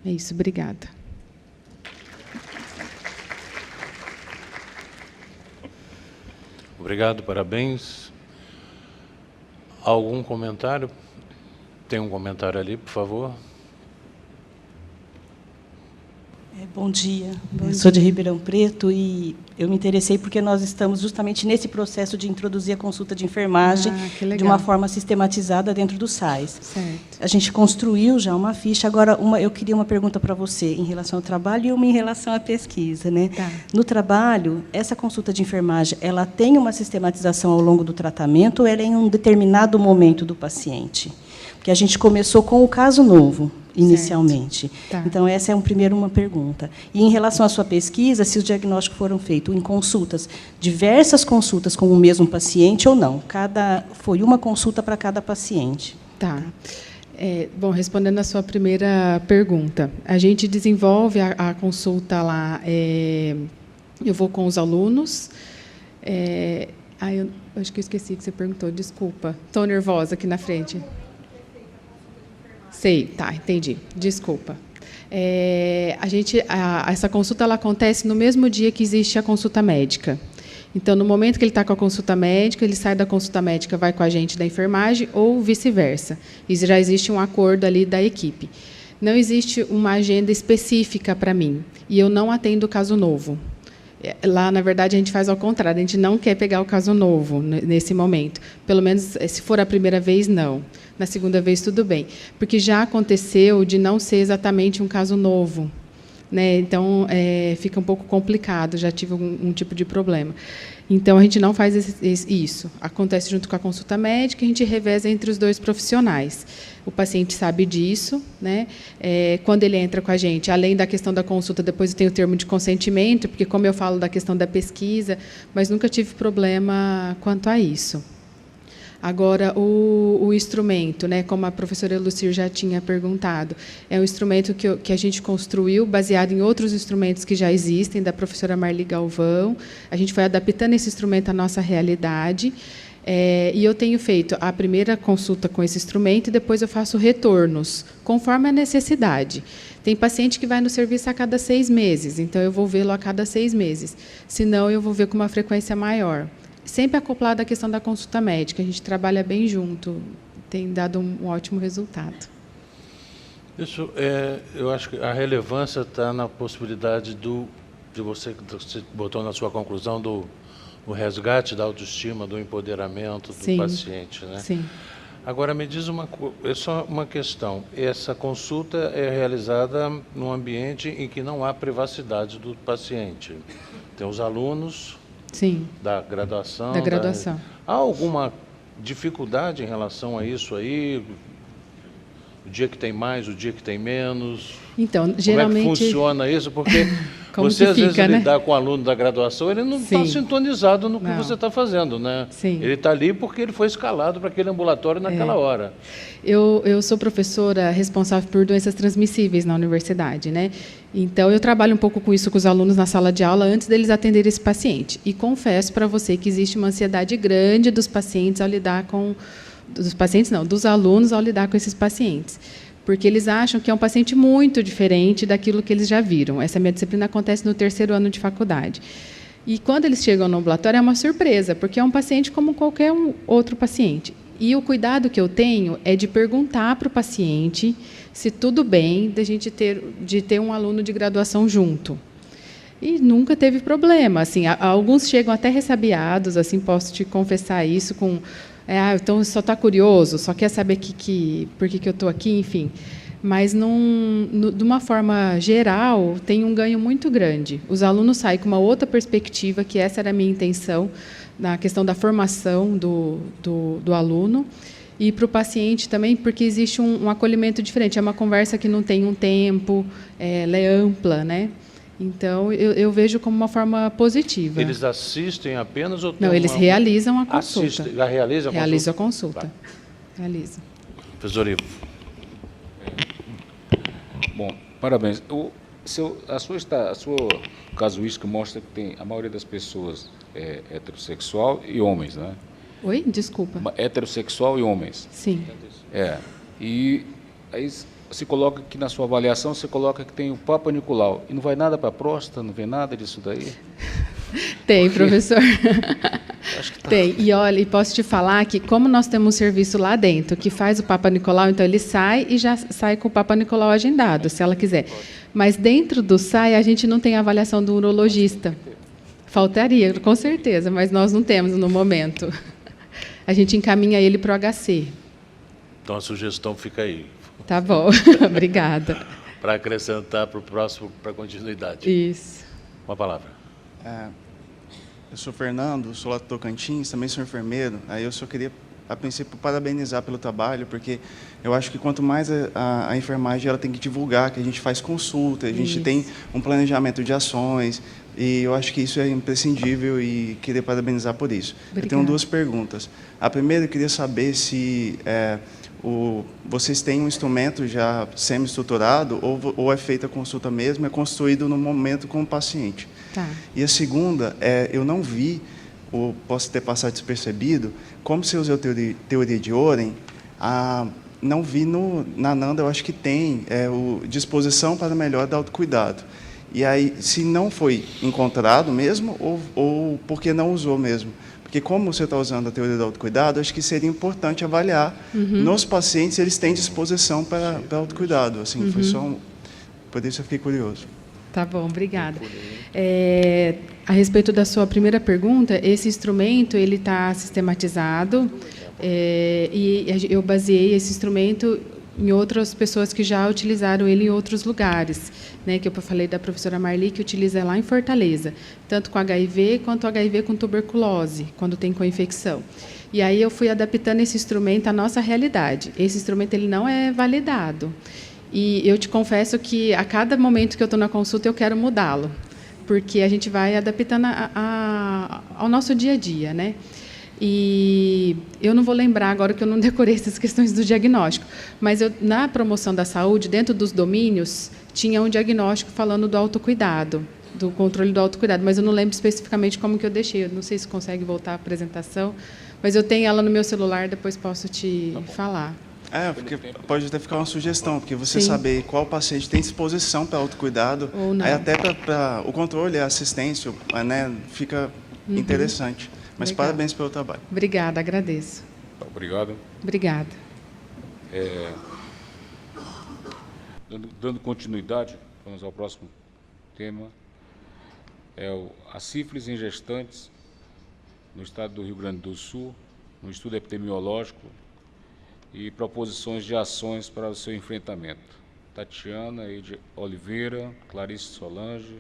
É isso, obrigada. Obrigado, parabéns. Algum comentário? Tem um comentário ali, por favor. Bom dia. Sou de Ribeirão Preto e eu me interessei porque nós estamos justamente nesse processo de introduzir a consulta de enfermagem de uma forma sistematizada dentro do SAIS. Certo. A gente construiu já uma ficha. Agora, eu queria uma pergunta para você em relação ao trabalho e uma em relação à pesquisa, né? Tá. No trabalho, essa consulta de enfermagem, ela tem uma sistematização ao longo do tratamento ou ela é em um determinado momento do paciente? Porque a gente começou com o caso novo, inicialmente. Tá. Então, essa é uma pergunta. E, em relação à sua pesquisa, se os diagnósticos foram feitos em consultas, diversas consultas com o mesmo paciente ou não? Foi uma consulta para cada paciente. Tá. Bom, respondendo à sua primeira pergunta, a gente desenvolve a consulta lá, eu vou com os alunos. Eu acho que eu esqueci que você perguntou, desculpa. Estou nervosa aqui na frente. Sei, tá, entendi. Desculpa. Essa consulta ela acontece no mesmo dia que existe a consulta médica. Então, no momento que ele está com a consulta médica, ele sai da consulta médica, vai com a gente da enfermagem ou vice-versa. E já existe um acordo ali da equipe. Não existe uma agenda específica para mim. E eu não atendo o caso novo. Lá, na verdade, a gente faz ao contrário. A gente não quer pegar o caso novo nesse momento. Pelo menos, se for a primeira vez, não. Na segunda vez, tudo bem. Porque já aconteceu de não ser exatamente um caso novo. Né? Então, fica um pouco complicado, já tive um tipo de problema. Então, a gente não faz isso. Acontece junto com a consulta médica, a gente reveza entre os dois profissionais. O paciente sabe disso. Né? Quando ele entra com a gente, além da questão da consulta, depois tem o termo de consentimento, porque, como eu falo da questão da pesquisa, mas nunca tive problema quanto a isso. Agora, o instrumento, né, como a professora Lucir já tinha perguntado, é um instrumento que a gente construiu baseado em outros instrumentos que já existem, da professora Marli Galvão. A gente foi adaptando esse instrumento à nossa realidade. E eu tenho feito a primeira consulta com esse instrumento e depois eu faço retornos, conforme a necessidade. Tem paciente que vai no serviço a cada 6 meses, então eu vou vê-lo a cada 6 meses. Senão, eu vou ver com uma frequência maior. Sempre acoplado à questão da consulta médica. A gente trabalha bem junto, tem dado um ótimo resultado. Isso, eu acho que a relevância está na possibilidade de você botou na sua conclusão do resgate da autoestima, do empoderamento do Sim. paciente, né? Sim. Agora, me diz só uma questão. Essa consulta é realizada num ambiente em que não há privacidade do paciente. Tem os alunos... Sim. Da graduação. Da graduação. Há alguma dificuldade em relação a isso aí? O dia que tem mais, o dia que tem menos? Então, geralmente... Como é que funciona isso? Porque Como você, às vezes, né? lidar com o aluno da graduação, ele não está sintonizado no que Não. você está fazendo, né? Sim. Ele está ali porque ele foi escalado para aquele ambulatório naquela hora. Eu sou professora responsável por doenças transmissíveis na universidade, né? Então, eu trabalho um pouco com isso com os alunos na sala de aula antes deles atenderem esse paciente. E confesso para você que existe uma ansiedade grande dos pacientes ao lidar com... dos alunos ao lidar com esses pacientes. Porque eles acham que é um paciente muito diferente daquilo que eles já viram. Essa minha disciplina acontece no 3º ano de faculdade. E, quando eles chegam no ambulatório, é uma surpresa, porque é um paciente como qualquer outro paciente. E o cuidado que eu tenho é de perguntar para o paciente se tudo bem de ter um aluno de graduação junto. E nunca teve problema. Assim, alguns chegam até ressabiados, assim, posso te confessar isso, com então só está curioso, só quer saber por que eu estou aqui, enfim. Mas, de uma forma geral, tem um ganho muito grande. Os alunos saem com uma outra perspectiva, que essa era a minha intenção, na questão da formação do aluno, e para o paciente também, porque existe um acolhimento diferente. É uma conversa que não tem um tempo, ela é ampla, né? Então, eu vejo como uma forma positiva. Eles assistem apenas ou não, eles realizam a consulta. Já realizam a consulta? Realizam a consulta. Tá. Realizam. Professor Ivo. Bom, parabéns. A sua casuística mostra que tem a maioria das pessoas heterossexual e homens, né? Oi? Desculpa. Heterossexual e homens. Sim. E aí você coloca que na sua avaliação, você coloca que tem o Papa Nicolau. E não vai nada para a próstata, não vê nada disso daí? Tem, professor. Tem. E olha, e posso te falar que, como nós temos um serviço lá dentro que faz o Papa Nicolau, então ele sai e já sai com o Papa Nicolau agendado, se ela quiser. Mas dentro do SAI, a gente não tem a avaliação do urologista. Faltaria, com certeza, mas nós não temos no momento. A gente encaminha ele para o HC. Então a sugestão fica aí. Tá bom, obrigada. Para acrescentar para o próximo, para a continuidade. Isso. Uma palavra. Eu sou Fernando, sou lá do Tocantins, também sou enfermeiro. Aí eu só queria, a princípio, parabenizar pelo trabalho, porque eu acho que quanto mais a enfermagem ela tem que divulgar, que a gente faz consulta, a gente tem um planejamento de ações, e eu acho que isso é imprescindível e queria parabenizar por isso. Obrigada. Eu tenho 2 perguntas. A primeira, eu queria saber se vocês têm um instrumento já semi-estruturado ou é feita a consulta mesmo, é construído no momento com o paciente. Tá. E a segunda, eu não vi, ou posso ter passado despercebido, como você usou teoria de Oren, não vi na NANDA, eu acho que tem disposição para melhor do autocuidado. E aí, se não foi encontrado mesmo, ou porque não usou mesmo? Porque como você está usando a teoria do autocuidado, acho que seria importante avaliar nos pacientes se eles têm disposição para autocuidado. Assim, foi só por isso eu fiquei curioso. Tá bom, obrigada. A respeito da sua primeira pergunta, esse instrumento ele está sistematizado e eu baseei esse instrumento em outras pessoas que já utilizaram ele em outros lugares, né, que eu falei da professora Marli, que utiliza lá em Fortaleza, tanto com HIV quanto HIV com tuberculose, quando tem co-infecção. E aí eu fui adaptando esse instrumento à nossa realidade. Esse instrumento ele não é validado. E eu te confesso que a cada momento que eu estou na consulta eu quero mudá-lo, porque a gente vai adaptando ao nosso dia a dia, né? E eu não vou lembrar agora que eu não decorei essas questões do diagnóstico, mas na promoção da saúde, dentro dos domínios, tinha um diagnóstico falando do autocuidado, do controle do autocuidado, mas eu não lembro especificamente como que eu deixei. Eu não sei se consegue voltar à apresentação, mas eu tenho ela no meu celular, depois posso te falar. Porque pode até ficar uma sugestão, porque você saber qual paciente tem disposição para autocuidado, ou não. Aí até para o controle, a assistência, né, fica interessante. Mas legal. Parabéns pelo trabalho. Obrigada, agradeço. Obrigado. Obrigada. Dando continuidade, vamos ao próximo tema. A sífilis em gestantes no estado do Rio Grande do Sul, um estudo epidemiológico e proposições de ações para o seu enfrentamento. Tatiana Eide Oliveira, Clarice Solange,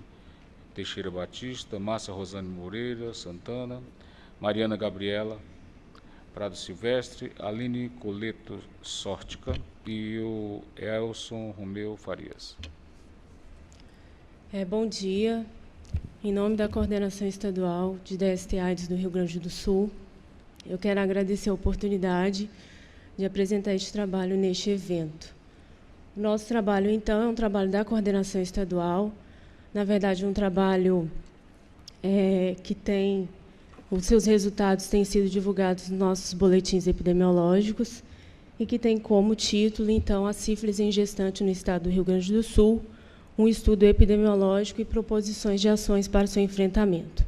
Teixeira Batista, Márcia Rosane Moreira Santana, Mariana Gabriela Prado Silvestre, Aline Coleto Sórtica e o Elson Romeu Farias. Bom dia. Em nome da Coordenação Estadual de DST-AIDS do Rio Grande do Sul, eu quero agradecer a oportunidade de apresentar este trabalho neste evento. O nosso trabalho, então, é um trabalho da Coordenação Estadual, na verdade, um trabalho que tem... Os seus resultados têm sido divulgados nos nossos boletins epidemiológicos e que tem como título, então, a sífilis em gestante no estado do Rio Grande do Sul, um estudo epidemiológico e proposições de ações para seu enfrentamento.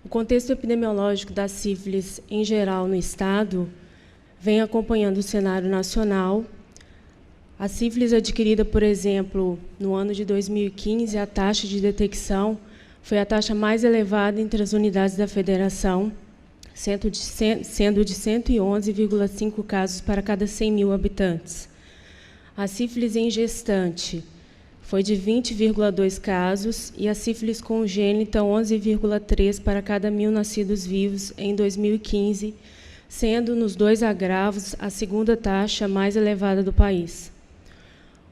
O contexto epidemiológico da sífilis em geral no estado vem acompanhando o cenário nacional. A sífilis adquirida, por exemplo, no ano de 2015, a taxa de detecção foi a taxa mais elevada entre as unidades da federação, sendo de 111,5 casos para cada 100 mil habitantes. A sífilis em gestante foi de 20,2 casos e a sífilis congênita 11,3 para cada 1.000 nascidos vivos em 2015, sendo nos 2 agravos a segunda taxa mais elevada do país.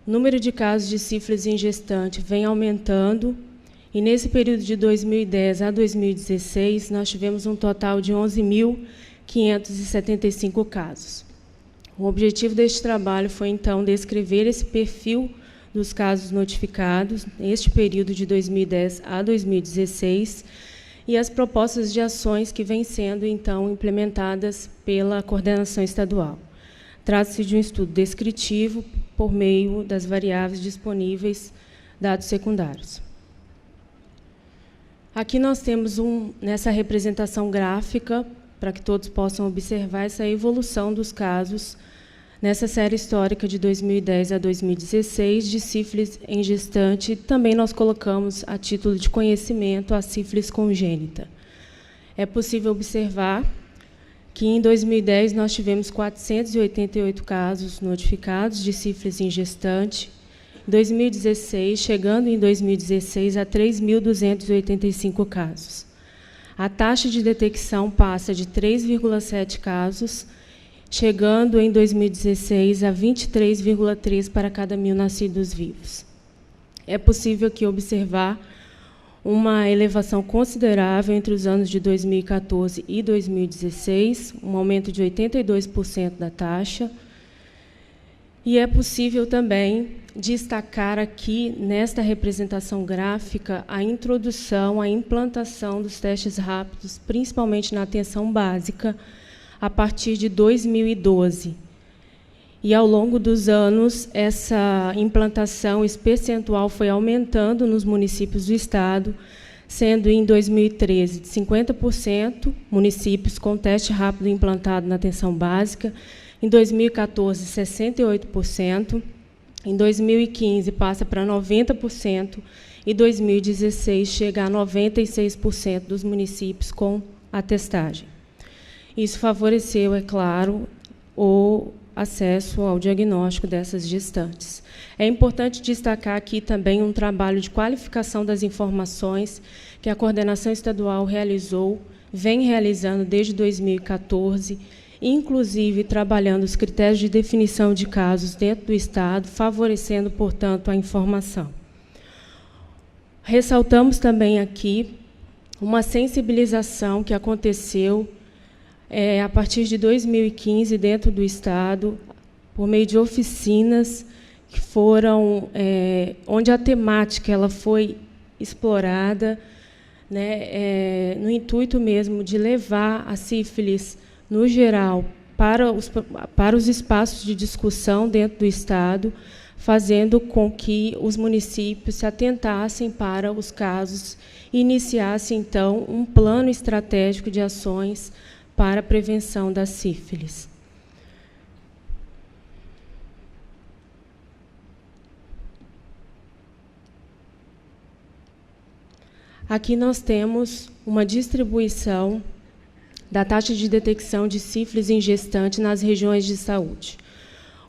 O número de casos de sífilis em gestante vem aumentando e, nesse período de 2010 a 2016, nós tivemos um total de 11.575 casos. O objetivo deste trabalho foi, então, descrever esse perfil dos casos notificados neste período de 2010 a 2016 e as propostas de ações que vêm sendo, então, implementadas pela coordenação estadual. Trata-se de um estudo descritivo por meio das variáveis disponíveis, dados secundários. Aqui nós temos, nessa representação gráfica, para que todos possam observar essa evolução dos casos nessa série histórica de 2010 a 2016, de sífilis em gestante. Também nós colocamos, a título de conhecimento, a sífilis congênita. É possível observar que, em 2010, nós tivemos 488 casos notificados de sífilis em gestante. Em 2016, chegando em 2016 a 3.285 casos. A taxa de detecção passa de 3,7 casos, chegando em 2016 a 23,3 para cada 1.000 nascidos vivos. É possível aqui observar uma elevação considerável entre os anos de 2014 e 2016, um aumento de 82% da taxa. E é possível também destacar aqui, nesta representação gráfica, a introdução, a implantação dos testes rápidos, principalmente na atenção básica, a partir de 2012. E, ao longo dos anos, essa implantação, esse percentual foi aumentando nos municípios do Estado, sendo, em 2013, de 50% municípios com teste rápido implantado na atenção básica, em 2014, 68%, em 2015, passa para 90%, e em 2016, chega a 96% dos municípios com a testagem. Isso favoreceu, é claro, o acesso ao diagnóstico dessas gestantes. É importante destacar aqui também um trabalho de qualificação das informações que a coordenação estadual realizou, vem realizando desde 2014, inclusive trabalhando os critérios de definição de casos dentro do Estado, favorecendo, portanto, a informação. Ressaltamos também aqui uma sensibilização que aconteceu a partir de 2015, dentro do Estado, por meio de oficinas que foram, onde a temática ela foi explorada, né, no intuito mesmo de levar a sífilis, no geral, para os espaços de discussão dentro do Estado, fazendo com que os municípios se atentassem para os casos e iniciassem, então, um plano estratégico de ações para a prevenção da sífilis. Aqui nós temos uma distribuição da taxa de detecção de sífilis em gestante nas regiões de saúde.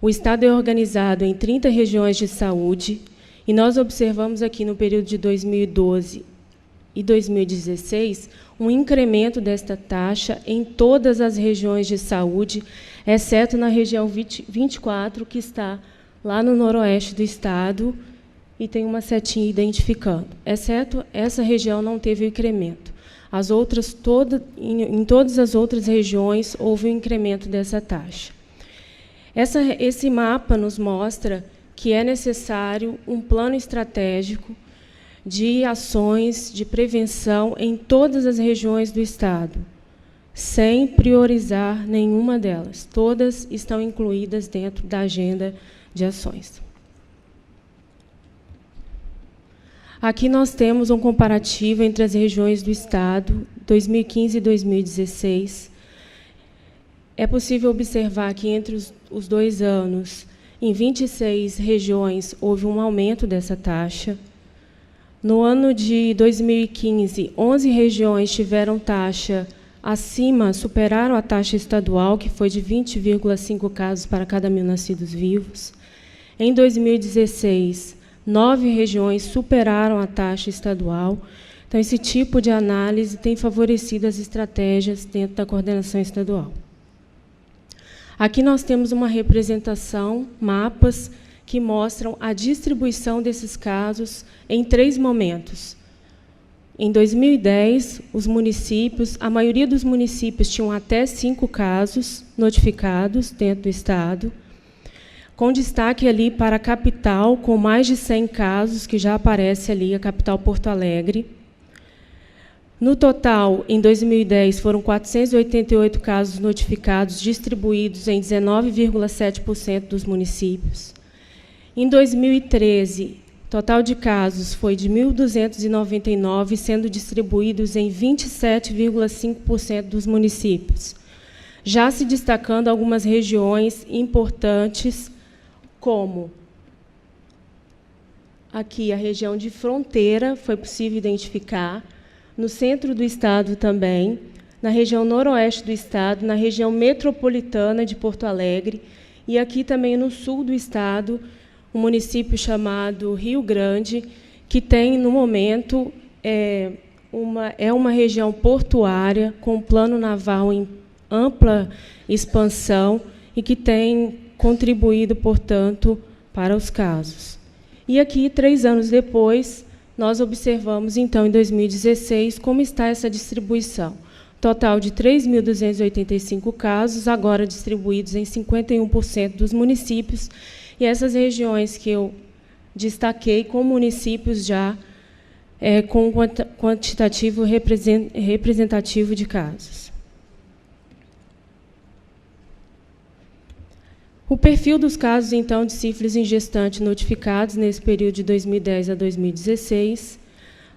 O Estado é organizado em 30 regiões de saúde, e nós observamos aqui, no período de 2012 e 2016, um incremento desta taxa em todas as regiões de saúde, exceto na região 24, que está lá no noroeste do Estado, e tem uma setinha identificando. Exceto essa região, não teve o incremento. As outras, em todas as outras regiões, houve um incremento dessa taxa. Esse mapa nos mostra que é necessário um plano estratégico de ações de prevenção em todas as regiões do Estado, sem priorizar nenhuma delas. Todas estão incluídas dentro da agenda de ações. Aqui nós temos um comparativo entre as regiões do Estado, 2015 e 2016. É possível observar que, entre os 2 anos, Em 26 regiões, houve um aumento dessa taxa. No ano de 2015, 11 regiões tiveram taxa acima, superaram a taxa estadual, que foi de 20,5 casos para cada 1.000 nascidos vivos. Em 2016, 9 regiões superaram a taxa estadual. Então, esse tipo de análise tem favorecido as estratégias dentro da coordenação estadual. Aqui nós temos uma representação, mapas, que mostram a distribuição desses casos em 3 momentos. Em 2010, os municípios, a maioria dos municípios tinham até 5 casos notificados dentro do Estado, com destaque ali para a capital, com mais de 100 casos, que já aparece ali, a capital Porto Alegre. No total, em 2010, foram 488 casos notificados, distribuídos em 19,7% dos municípios. Em 2013, o total de casos foi de 1.299, sendo distribuídos em 27,5% dos municípios. Já se destacando algumas regiões importantes, como aqui a região de fronteira, foi possível identificar, no centro do Estado também, na região noroeste do Estado, na região metropolitana de Porto Alegre, e aqui também no sul do Estado, um município chamado Rio Grande, que tem, no momento, uma região portuária, com plano naval em ampla expansão, e que tem contribuído, portanto, para os casos. E aqui, 3 anos depois, nós observamos, então, em 2016, como está essa distribuição. Total de 3.285 casos, agora distribuídos em 51% dos municípios, e essas regiões que eu destaquei com municípios já com quantitativo representativo de casos. O perfil dos casos, então, de sífilis em gestante notificados nesse período de 2010 a 2016,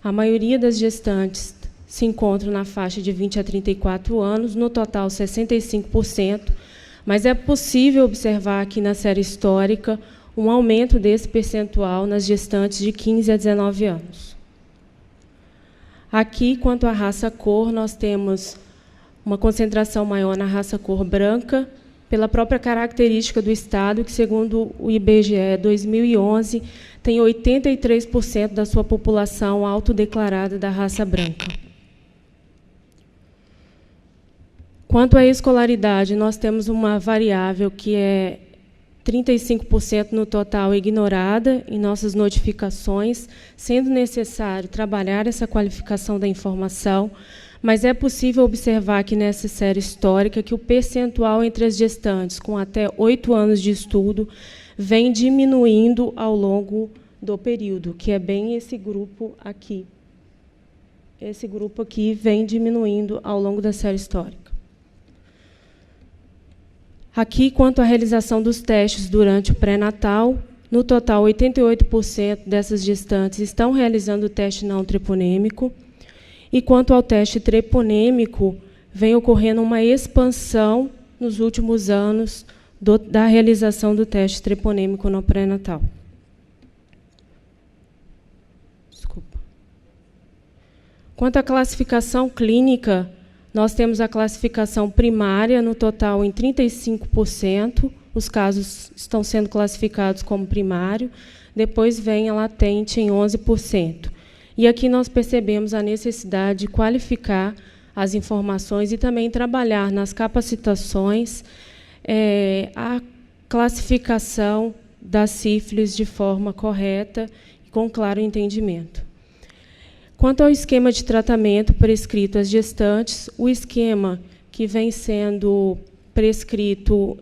a maioria das gestantes se encontra na faixa de 20 a 34 anos, no total 65%, mas é possível observar aqui na série histórica um aumento desse percentual nas gestantes de 15 a 19 anos. Aqui, quanto à raça cor, nós temos uma concentração maior na raça cor branca, pela própria característica do Estado, que, segundo o IBGE 2011, tem 83% da sua população autodeclarada da raça branca. Quanto à escolaridade, nós temos uma variável que é 35% no total ignorada em nossas notificações, sendo necessário trabalhar essa qualificação da informação, mas é possível observar aqui nessa série histórica que o percentual entre as gestantes com até 8 anos de estudo vem diminuindo ao longo do período, que é bem esse grupo aqui. Esse grupo aqui vem diminuindo ao longo da série histórica. Aqui, quanto à realização dos testes durante o pré-natal, no total, 88% dessas gestantes estão realizando o teste não treponêmico. E quanto ao teste treponêmico, vem ocorrendo uma expansão nos últimos anos da realização do teste treponêmico no pré-natal. Desculpa. Quanto à classificação clínica, nós temos a classificação primária, no total, em 35%. Os casos estão sendo classificados como primário. Depois vem a latente em 11%. E aqui nós percebemos a necessidade de qualificar as informações e também trabalhar nas capacitações a classificação da sífilis de forma correta e com claro entendimento. Quanto ao esquema de tratamento prescrito às gestantes, o esquema que vem sendo prescrito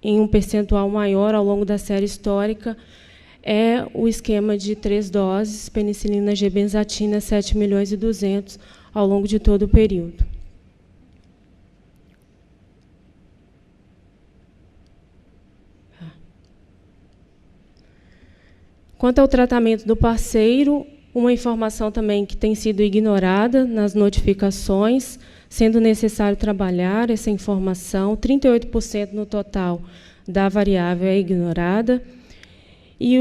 em um percentual maior ao longo da série histórica é o esquema de 3 doses, penicilina G benzatina, 7.200.000 ao longo de todo o período. Quanto ao tratamento do parceiro, uma informação também que tem sido ignorada nas notificações sendo necessário trabalhar essa informação. 38% no total da variável é ignorada. E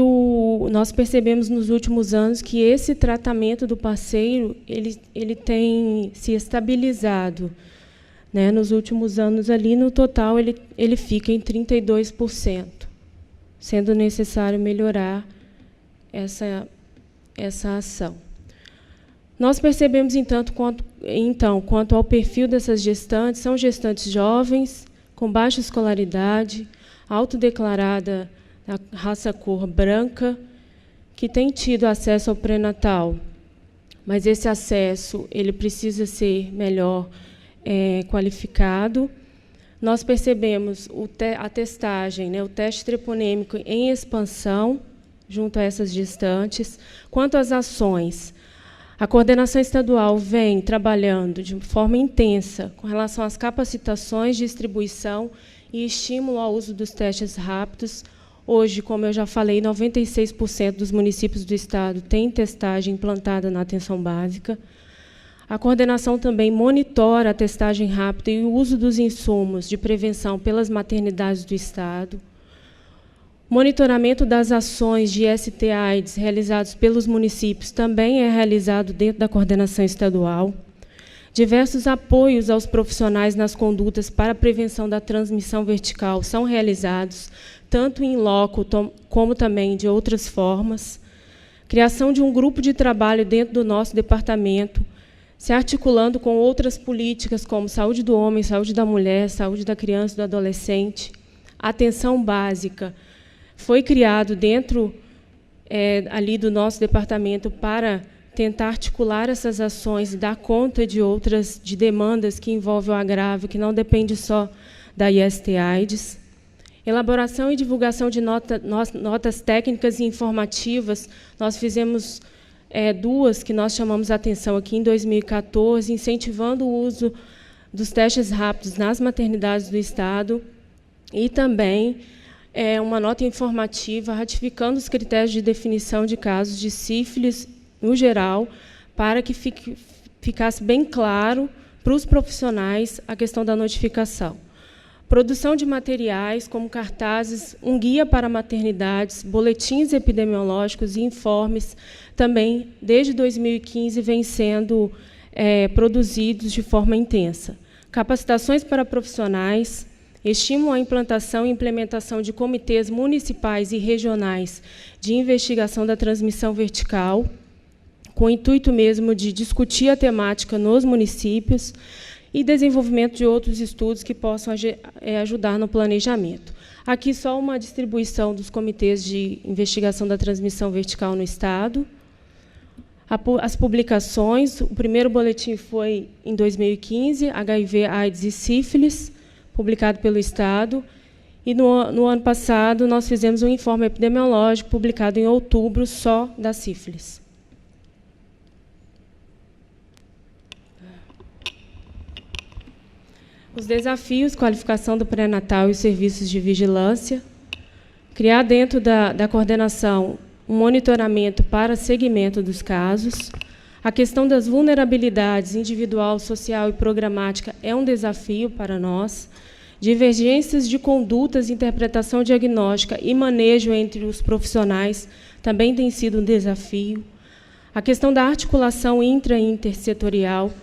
nós percebemos nos últimos anos que esse tratamento do parceiro ele tem se estabilizado, né? Nos últimos anos, ali, no total, ele fica em 32%, sendo necessário melhorar essa ação. Nós percebemos, quanto ao perfil dessas gestantes, são gestantes jovens, com baixa escolaridade, autodeclarada da raça cor branca, que têm tido acesso ao pré-natal, mas esse acesso ele precisa ser melhor qualificado. Nós percebemos a testagem, né, o teste treponêmico em expansão junto a essas gestantes. Quanto às ações, a coordenação estadual vem trabalhando de forma intensa com relação às capacitações, distribuição e estímulo ao uso dos testes rápidos. Hoje, como eu já falei, 96% dos municípios do Estado têm testagem implantada na atenção básica. A coordenação também monitora a testagem rápida e o uso dos insumos de prevenção pelas maternidades do Estado. Monitoramento das ações de ST/AIDS realizados pelos municípios também é realizado dentro da coordenação estadual. Diversos apoios aos profissionais nas condutas para a prevenção da transmissão vertical são realizados, tanto em loco como também de outras formas. Criação de um grupo de trabalho dentro do nosso departamento, se articulando com outras políticas como saúde do homem, saúde da mulher, saúde da criança e do adolescente. Atenção básica foi criado dentro ali do nosso departamento para tentar articular essas ações e dar conta de outras demandas que envolvem o agravo, que não depende só da IST/AIDS. Elaboração e divulgação de notas técnicas e informativas. Nós fizemos duas que nós chamamos a atenção aqui em 2014, incentivando o uso dos testes rápidos nas maternidades do Estado, e também uma nota informativa ratificando os critérios de definição de casos de sífilis no geral, para que ficasse bem claro para os profissionais a questão da notificação. Produção de materiais, como cartazes, um guia para maternidades, boletins epidemiológicos e informes, também, desde 2015, vêm sendo produzidos de forma intensa. Capacitações para profissionais, estímulo à implantação e implementação de comitês municipais e regionais de investigação da transmissão vertical, com o intuito mesmo de discutir a temática nos municípios, e desenvolvimento de outros estudos que possam ajudar no planejamento. Aqui só uma distribuição dos comitês de investigação da transmissão vertical no Estado. As publicações, o primeiro boletim foi em 2015, HIV, AIDS e sífilis, publicado pelo Estado, e no ano passado nós fizemos um informe epidemiológico publicado em outubro só da sífilis. Os desafios, qualificação do pré-natal e os serviços de vigilância. Criar dentro da coordenação um monitoramento para seguimento dos casos. A questão das vulnerabilidades individual, social e programática é um desafio para nós. Divergências de condutas, interpretação diagnóstica e manejo entre os profissionais também tem sido um desafio. A questão da articulação intra e intersetorial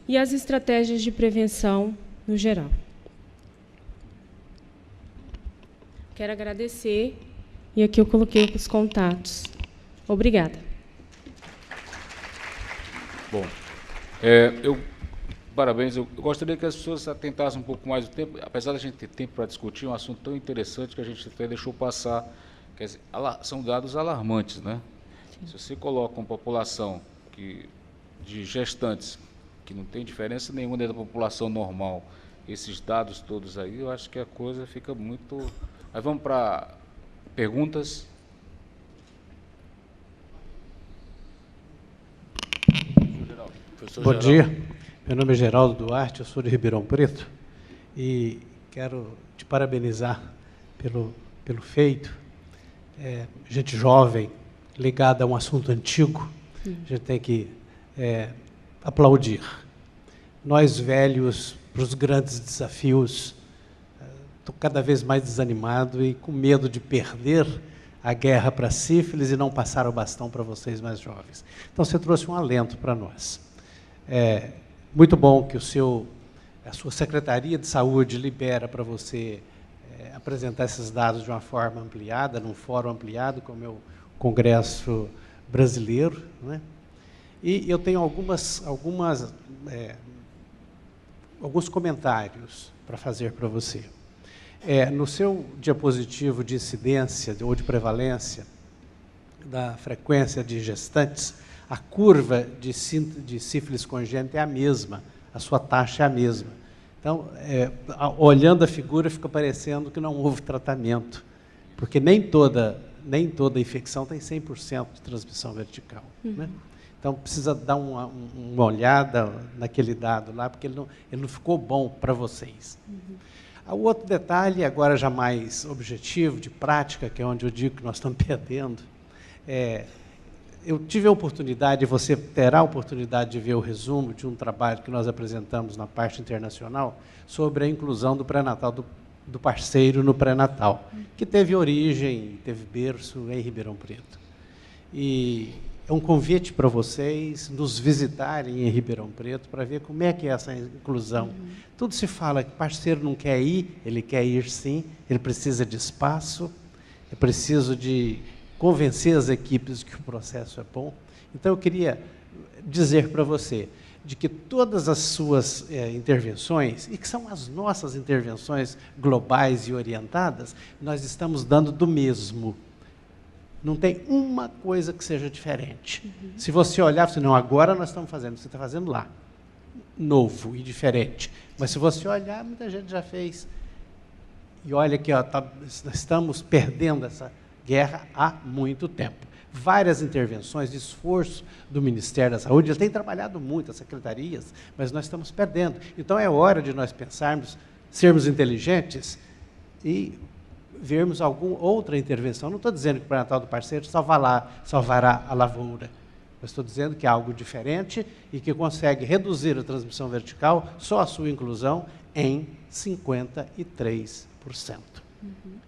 e as estratégias de prevenção no geral. Quero agradecer, e aqui eu coloquei os contatos. Obrigada. Bom, parabéns. Eu gostaria que as pessoas atentassem um pouco mais do tempo, apesar da gente ter tempo para discutir um assunto tão interessante que a gente até deixou passar. Quer dizer, são dados alarmantes, né? Sim. Se você coloca uma população de gestantes que não tem diferença nenhuma dentro da população normal, esses dados todos aí, eu acho que a coisa fica muito... Mas vamos para perguntas. Bom dia, meu nome é Geraldo Duarte, eu sou de Ribeirão Preto e quero te parabenizar pelo feito. Gente jovem, ligada a um assunto antigo, a gente tem que aplaudir. nós velhos, para os grandes desafios. Estou cada vez mais desanimado e com medo de perder a guerra para a sífilis e não passar o bastão para vocês mais jovens. Então, você trouxe um alento para nós. É muito bom que a sua Secretaria de Saúde libera para você apresentar esses dados de uma forma ampliada, num fórum ampliado, como é o Congresso Brasileiro, né? E eu tenho alguns comentários para fazer para você. No seu diapositivo de incidência ou de prevalência da frequência de gestantes, a curva de sífilis congênita é a mesma, a sua taxa é a mesma. Então, olhando a figura, fica parecendo que não houve tratamento, porque nem toda infecção tem 100% de transmissão vertical. Né? Então, precisa dar uma olhada naquele dado lá, porque ele não ficou bom para vocês. O outro detalhe, agora já mais objetivo, de prática, que é onde eu digo que nós estamos perdendo, eu tive a oportunidade, e você terá a oportunidade de ver o resumo de um trabalho que nós apresentamos na parte internacional sobre a inclusão do pré-natal, do parceiro no pré-natal, que teve origem, teve berço em Ribeirão Preto. E é um convite para vocês nos visitarem em Ribeirão Preto para ver como é que é essa inclusão. Tudo se fala que o parceiro não quer ir, ele quer ir sim, ele precisa de espaço, é preciso de convencer as equipes que o processo é bom. Então, eu queria dizer para você de que todas as suas intervenções, e que são as nossas intervenções globais e orientadas, nós estamos dando do mesmo. Não tem uma coisa que seja diferente. Se você olhar, você não, agora nós estamos fazendo, você está fazendo lá, novo e diferente. Mas se você olhar, muita gente já fez. E olha aqui, nós estamos perdendo essa guerra há muito tempo. Várias intervenções de esforço do Ministério da Saúde, ele tem trabalhado muito, as secretarias, mas nós estamos perdendo. Então, é hora de nós pensarmos, sermos inteligentes e vermos alguma outra intervenção. Não estou dizendo que o pré-natal do parceiro salvará a lavoura. Eu estou dizendo que é algo diferente e que consegue reduzir a transmissão vertical, só a sua inclusão, em 53%.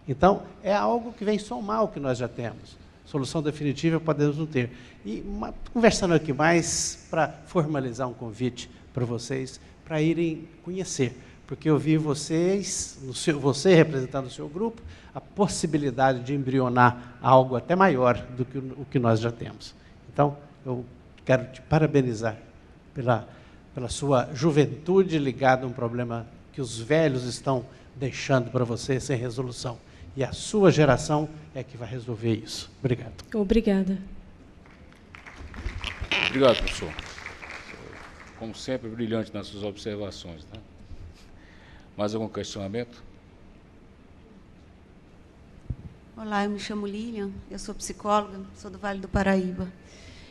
Então, é algo que vem somar o que nós já temos. Solução definitiva podemos não ter. E conversando aqui mais para formalizar um convite para vocês, para irem conhecer. Porque eu vi vocês, você representando o seu grupo, a possibilidade de embrionar algo até maior do que o que nós já temos. Então, eu quero te parabenizar pela sua juventude ligada a um problema que os velhos estão deixando para você sem resolução. E a sua geração é que vai resolver isso. Obrigado. Obrigada. Obrigado, professor. Como sempre, brilhante nas suas observações. Né? Mais algum questionamento? Olá, eu me chamo Lilian, eu sou psicóloga, sou do Vale do Paraíba.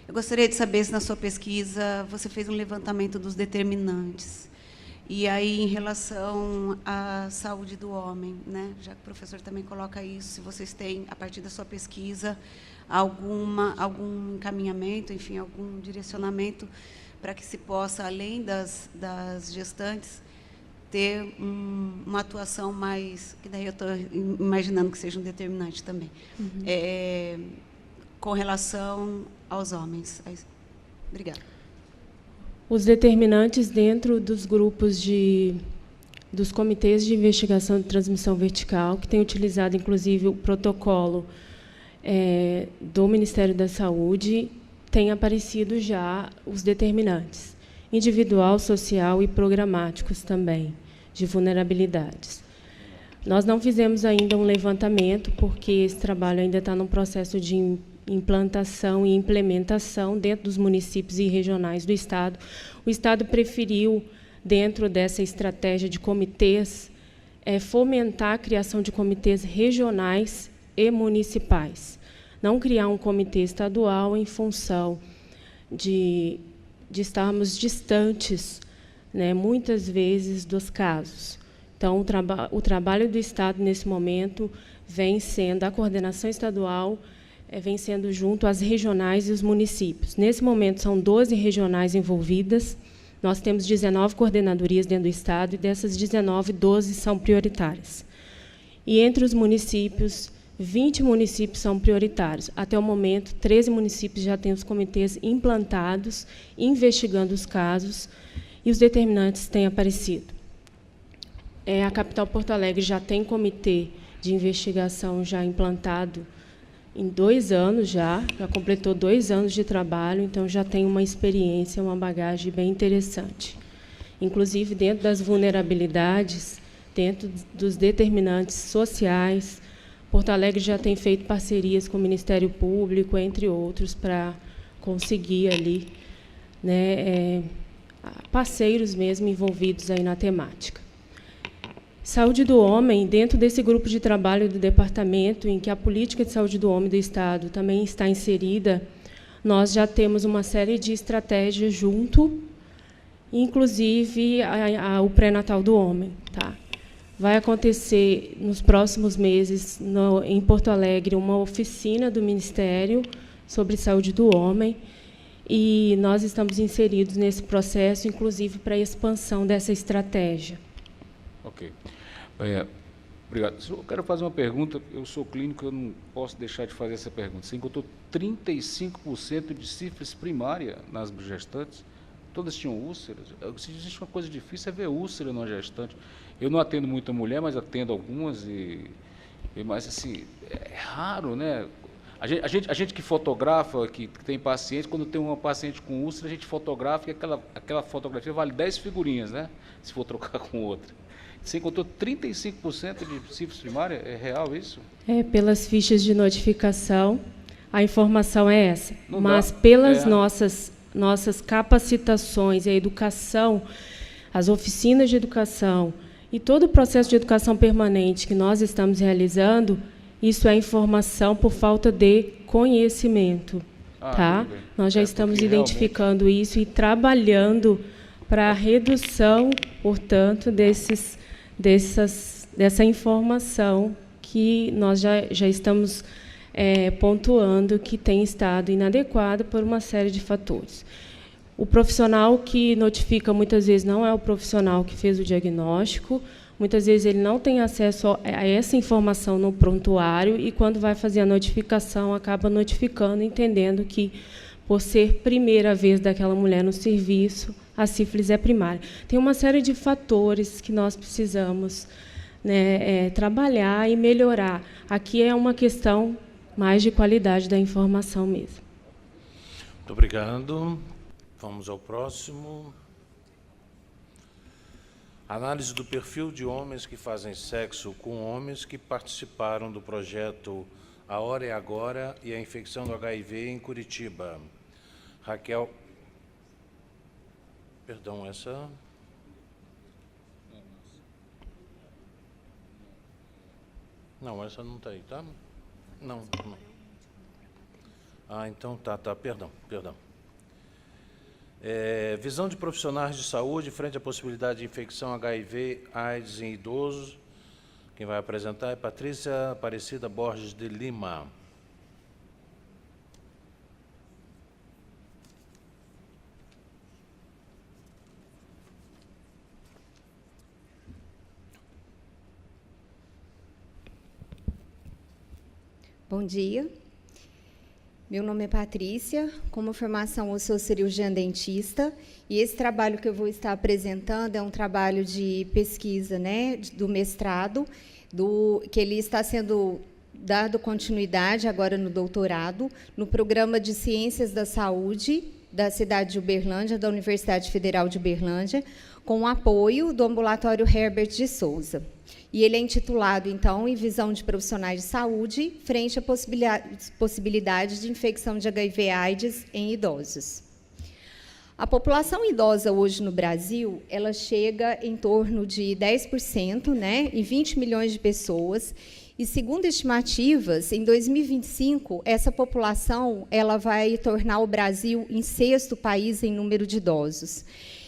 Eu gostaria de saber se na sua pesquisa você fez um levantamento dos determinantes. E aí, em relação à saúde do homem, né? Já que o professor também coloca isso, se vocês têm, a partir da sua pesquisa, algum encaminhamento, enfim, algum direcionamento para que se possa, além das gestantes, ter uma atuação mais, que daí eu estou imaginando que seja um determinante também, com relação aos homens. Obrigada. Os determinantes dentro dos grupos dos comitês de investigação de transmissão vertical, que tem utilizado, inclusive, o protocolo do Ministério da Saúde, tem aparecido já os determinantes, individual, social e programáticos também, de vulnerabilidades. Nós não fizemos ainda um levantamento, porque esse trabalho ainda está num processo de implantação e implementação dentro dos municípios e regionais do Estado. O Estado preferiu, dentro dessa estratégia de comitês, fomentar a criação de comitês regionais e municipais. Não criar um comitê estadual em função de estarmos distantes, né, muitas vezes, dos casos. Então, o trabalho do Estado, nesse momento, vem sendo, a coordenação estadual, vem sendo junto às regionais e os municípios. Nesse momento, são 12 regionais envolvidas, Nós temos 19 coordenadorias dentro do Estado, e dessas 19, 12 são prioritárias. E entre os municípios, 20 municípios são prioritários. Até o momento, 13 municípios já têm os comitês implantados, investigando os casos, e os determinantes têm aparecido. A capital Porto Alegre já tem comitê de investigação já implantado em 2 anos, já completou 2 anos de trabalho, então já tem uma experiência, uma bagagem bem interessante. Inclusive, dentro das vulnerabilidades, dentro dos determinantes sociais, Porto Alegre já tem feito parcerias com o Ministério Público, entre outros, para conseguir ali, né, parceiros mesmo envolvidos aí na temática. Saúde do homem, dentro desse grupo de trabalho do departamento, em que a política de saúde do homem do Estado também está inserida, nós já temos uma série de estratégias junto, inclusive o pré-natal do homem. Tá? Vai acontecer, nos próximos meses, em Porto Alegre, uma oficina do Ministério sobre saúde do homem, e nós estamos inseridos nesse processo, inclusive para a expansão dessa estratégia. Ok. Obrigado. Eu quero fazer uma pergunta. Eu sou clínico, eu não posso deixar de fazer essa pergunta. Você encontrou 35% de sífilis primária nas gestantes? Todas tinham úlceras? Se existe uma coisa difícil, é ver úlcera numa gestante. Eu não atendo muita mulher, mas atendo algumas. Mas, assim, é raro, né? A gente que fotografa, que tem paciente, quando tem uma paciente com úlcera, a gente fotografa e aquela fotografia vale 10 figurinhas, né? Se for trocar com outra. Você encontrou 35% de sífilis primária? É real isso? Pelas fichas de notificação, a informação é essa. Mas pelas nossas capacitações, a educação, as oficinas de educação e todo o processo de educação permanente que nós estamos realizando, isso é informação por falta de conhecimento. Tá? Nós já estamos identificando isso e trabalhando para a redução, portanto, dessa informação que nós já estamos pontuando que tem estado inadequada por uma série de fatores. O profissional que notifica, muitas vezes, não é o profissional que fez o diagnóstico, muitas vezes ele não tem acesso a essa informação no prontuário e, quando vai fazer a notificação, acaba notificando, entendendo que, por ser primeira vez daquela mulher no serviço, a sífilis é primária. Tem uma série de fatores que nós precisamos, né, trabalhar e melhorar. Aqui é uma questão mais de qualidade da informação mesmo. Muito obrigado. Vamos ao próximo. Análise do perfil de homens que fazem sexo com homens que participaram do projeto A Hora é Agora e a infecção do HIV em Curitiba. Raquel... Perdão, essa... Não, essa não está aí, tá? Não. Ah, então tá, perdão. Visão de profissionais de saúde frente à possibilidade de infecção HIV/AIDS em idosos. Quem vai apresentar é Patrícia Aparecida Borges de Lima. Bom dia. Meu nome é Patrícia, como formação eu sou cirurgiã dentista, e esse trabalho que eu vou estar apresentando é um trabalho de pesquisa, né, do mestrado, que ele está sendo dado continuidade agora no doutorado, no programa de Ciências da Saúde da cidade de Uberlândia, da Universidade Federal de Uberlândia, com o apoio do ambulatório Herbert de Souza. E ele é intitulado, então, em Visão de Profissionais de Saúde, frente à possibilidade de infecção de HIV/AIDS em idosos. A população idosa hoje no Brasil, ela chega em torno de 10%, né, em 20 milhões de pessoas, e, segundo estimativas, em 2025, essa população ela vai tornar o Brasil em 6º país em número de idosos.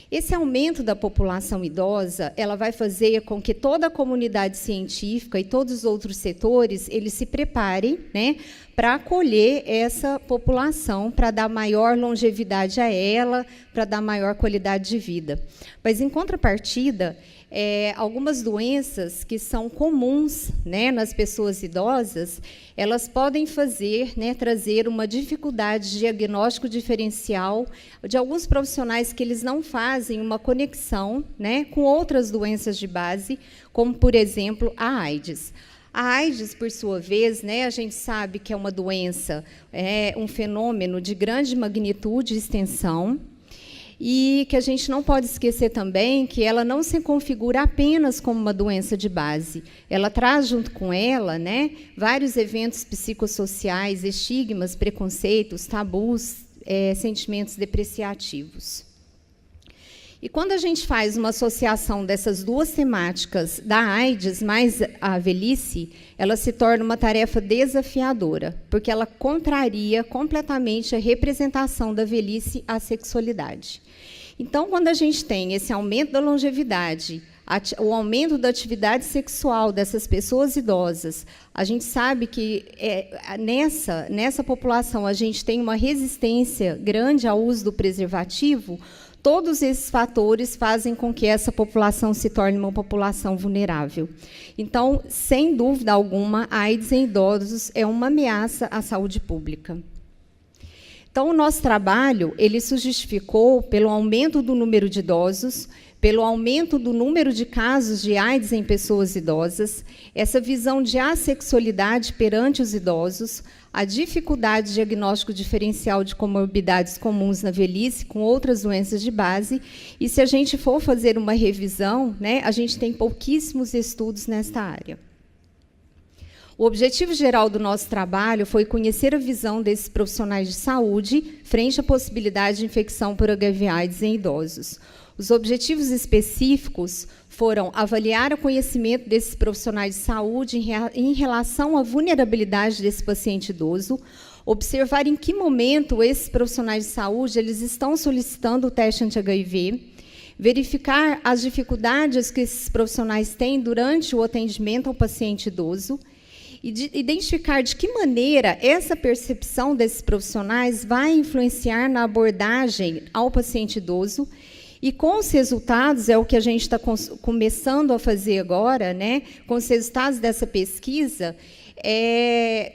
Esse aumento da população idosa, ela vai fazer com que toda a comunidade científica e todos os outros setores, eles se preparem, né, para acolher essa população, para dar maior longevidade a ela, para dar maior qualidade de vida. Mas, em contrapartida, algumas doenças que são comuns, né, nas pessoas idosas, elas podem fazer, né, trazer uma dificuldade de diagnóstico diferencial de alguns profissionais que eles não fazem uma conexão, né, com outras doenças de base, como, por exemplo, a AIDS. A AIDS, por sua vez, né, a gente sabe que é uma doença, um fenômeno de grande magnitude e extensão, e que a gente não pode esquecer também que ela não se configura apenas como uma doença de base. Ela traz junto com ela, né, vários eventos psicossociais, estigmas, preconceitos, tabus, sentimentos depreciativos. E quando a gente faz uma associação dessas duas temáticas, da AIDS mais a velhice, ela se torna uma tarefa desafiadora, porque ela contraria completamente a representação da velhice à sexualidade. Então, quando a gente tem esse aumento da longevidade, o aumento da atividade sexual dessas pessoas idosas, a gente sabe que nessa população a gente tem uma resistência grande ao uso do preservativo. Todos esses fatores fazem com que essa população se torne uma população vulnerável. Então, sem dúvida alguma, a AIDS em idosos é uma ameaça à saúde pública. Então, o nosso trabalho ele se justificou pelo aumento do número de idosos, pelo aumento do número de casos de AIDS em pessoas idosas, essa visão de assexualidade perante os idosos, a dificuldade de diagnóstico diferencial de comorbidades comuns na velhice com outras doenças de base, e se a gente for fazer uma revisão, né, a gente tem pouquíssimos estudos nesta área. O objetivo geral do nosso trabalho foi conhecer a visão desses profissionais de saúde frente à possibilidade de infecção por HIV/AIDS em idosos. Os objetivos específicos foram avaliar o conhecimento desses profissionais de saúde em relação à vulnerabilidade desse paciente idoso, observar em que momento esses profissionais de saúde eles estão solicitando o teste anti-HIV, verificar as dificuldades que esses profissionais têm durante o atendimento ao paciente idoso, e identificar de que maneira essa percepção desses profissionais vai influenciar na abordagem ao paciente idoso. E com os resultados, é o que a gente está começando a fazer agora, né, com os resultados dessa pesquisa,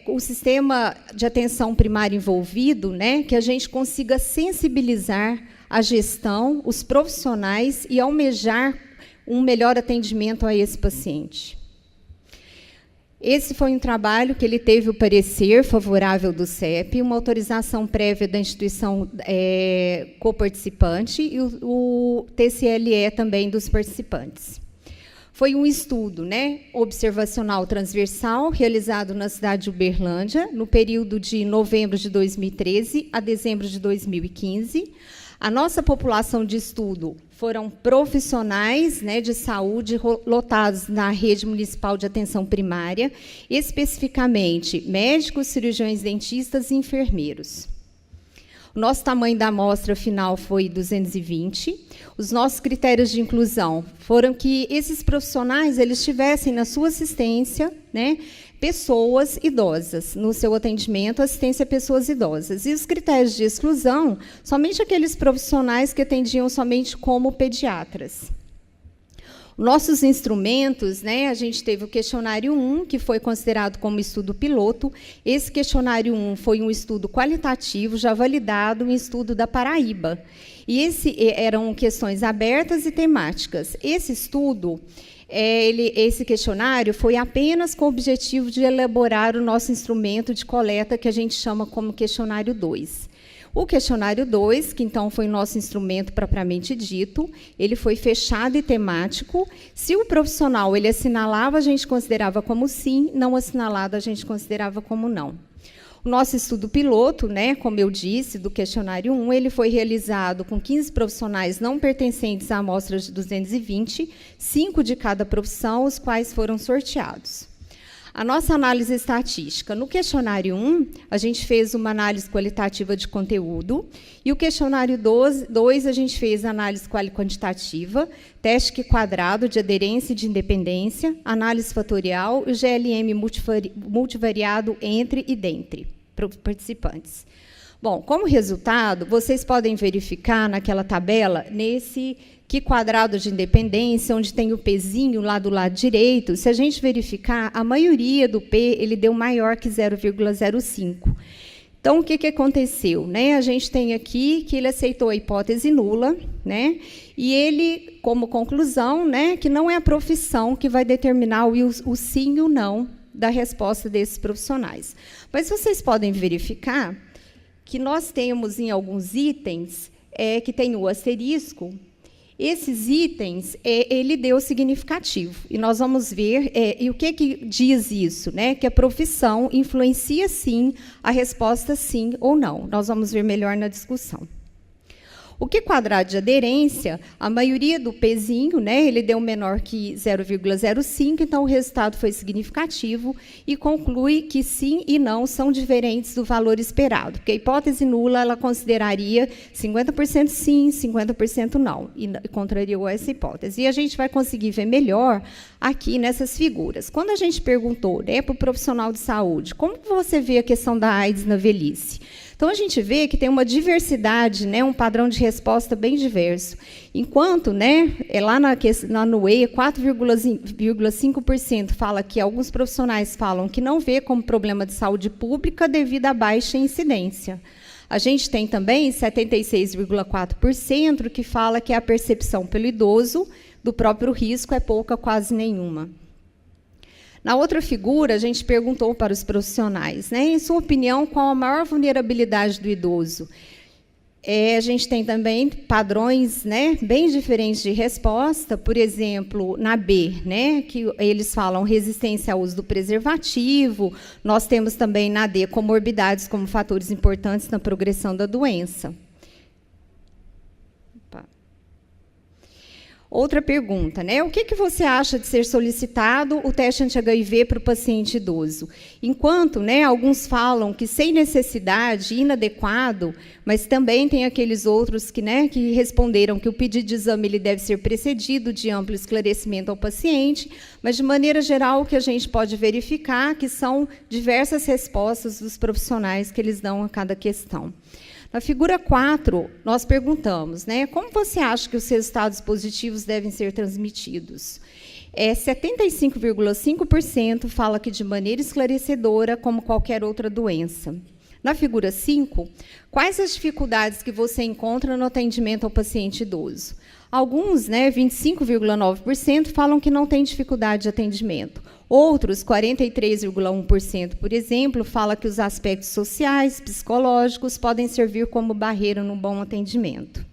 o sistema de atenção primária envolvido, né, que a gente consiga sensibilizar a gestão, os profissionais e almejar um melhor atendimento a esse paciente. Esse foi um trabalho que ele teve o parecer favorável do CEP, uma autorização prévia da instituição coparticipante e o TCLE também dos participantes. Foi um estudo, né, observacional transversal realizado na cidade de Uberlândia, no período de novembro de 2013 a dezembro de 2015. A nossa população de estudo foram profissionais, né, de saúde lotados na rede municipal de atenção primária, especificamente médicos, cirurgiões dentistas e enfermeiros. O nosso tamanho da amostra final foi 220. Os nossos critérios de inclusão foram que esses profissionais eles tivessem na sua assistência, né, pessoas idosas, no seu atendimento, assistência a pessoas idosas. E os critérios de exclusão, somente aqueles profissionais que atendiam somente como pediatras. Nossos instrumentos, né, a gente teve o questionário 1, que foi considerado como estudo piloto. Esse questionário 1 foi um estudo qualitativo, já validado em estudo da Paraíba. E eram questões abertas e temáticas. Esse estudo, esse questionário foi apenas com o objetivo de elaborar o nosso instrumento de coleta, que a gente chama como questionário 2. O questionário 2, que então foi o nosso instrumento propriamente dito, ele foi fechado e temático. Se o profissional ele assinalava, a gente considerava como sim, não assinalado, a gente considerava como não. O nosso estudo piloto, né, como eu disse, do questionário 1, ele foi realizado com 15 profissionais não pertencentes à amostra de 220, 5 de cada profissão, os quais foram sorteados. A nossa análise estatística. No questionário 1, a gente fez uma análise qualitativa de conteúdo, e o questionário 2, a gente fez análise quantitativa, teste quadrado de aderência e de independência, análise fatorial e GLM multivariado entre e dentre participantes. Bom, como resultado, vocês podem verificar naquela tabela, nesse quadrado de independência, onde tem o Pzinho lá do lado direito, se a gente verificar, a maioria do P ele deu maior que 0,05. Então, o que aconteceu? Né? A gente tem aqui que ele aceitou a hipótese nula, né? E ele, como conclusão, né, que não é a profissão que vai determinar o sim e o não da resposta desses profissionais. Mas vocês podem verificar que nós temos, em alguns itens, que tem o asterisco. Esses itens, ele deu significativo. E nós vamos ver, e o que diz isso? Né? Que a profissão influencia, sim, a resposta sim ou não. Nós vamos ver melhor na discussão. O quadrado de aderência, a maioria do Pzinho, né, ele deu menor que 0,05, então o resultado foi significativo e conclui que sim e não são diferentes do valor esperado, porque a hipótese nula ela consideraria 50% sim, 50% não, e contrariou essa hipótese. E a gente vai conseguir ver melhor aqui nessas figuras. Quando a gente perguntou, né, para o profissional de saúde, como você vê a questão da AIDS na velhice? Então, a gente vê que tem uma diversidade, né, um padrão de resposta bem diverso. Enquanto, né, lá no E, 4,5% fala que alguns profissionais falam que não vê como problema de saúde pública devido à baixa incidência. A gente tem também 76,4% que fala que a percepção pelo idoso do próprio risco é pouca, quase nenhuma. Na outra figura, a gente perguntou para os profissionais, né, em sua opinião, qual a maior vulnerabilidade do idoso? A gente tem também padrões, né, bem diferentes de resposta. Por exemplo, na B, né, que eles falam resistência ao uso do preservativo. Nós temos também na D comorbidades como fatores importantes na progressão da doença. Outra pergunta, né? O que você acha de ser solicitado o teste anti-HIV para o paciente idoso? Enquanto, né, alguns falam que sem necessidade, inadequado, mas também tem aqueles outros que, né, que responderam que o pedido de exame ele deve ser precedido de amplo esclarecimento ao paciente, mas, de maneira geral, o que a gente pode verificar que são diversas respostas dos profissionais que eles dão a cada questão. Na figura 4, nós perguntamos, né, como você acha que os resultados positivos devem ser transmitidos? 75,5% fala que de maneira esclarecedora, como qualquer outra doença. Na figura 5, quais as dificuldades que você encontra no atendimento ao paciente idoso? Alguns, né, 25,9%, falam que não tem dificuldade de atendimento. Outros, 43,1%, por exemplo, fala que os aspectos sociais, psicológicos, podem servir como barreira num bom atendimento.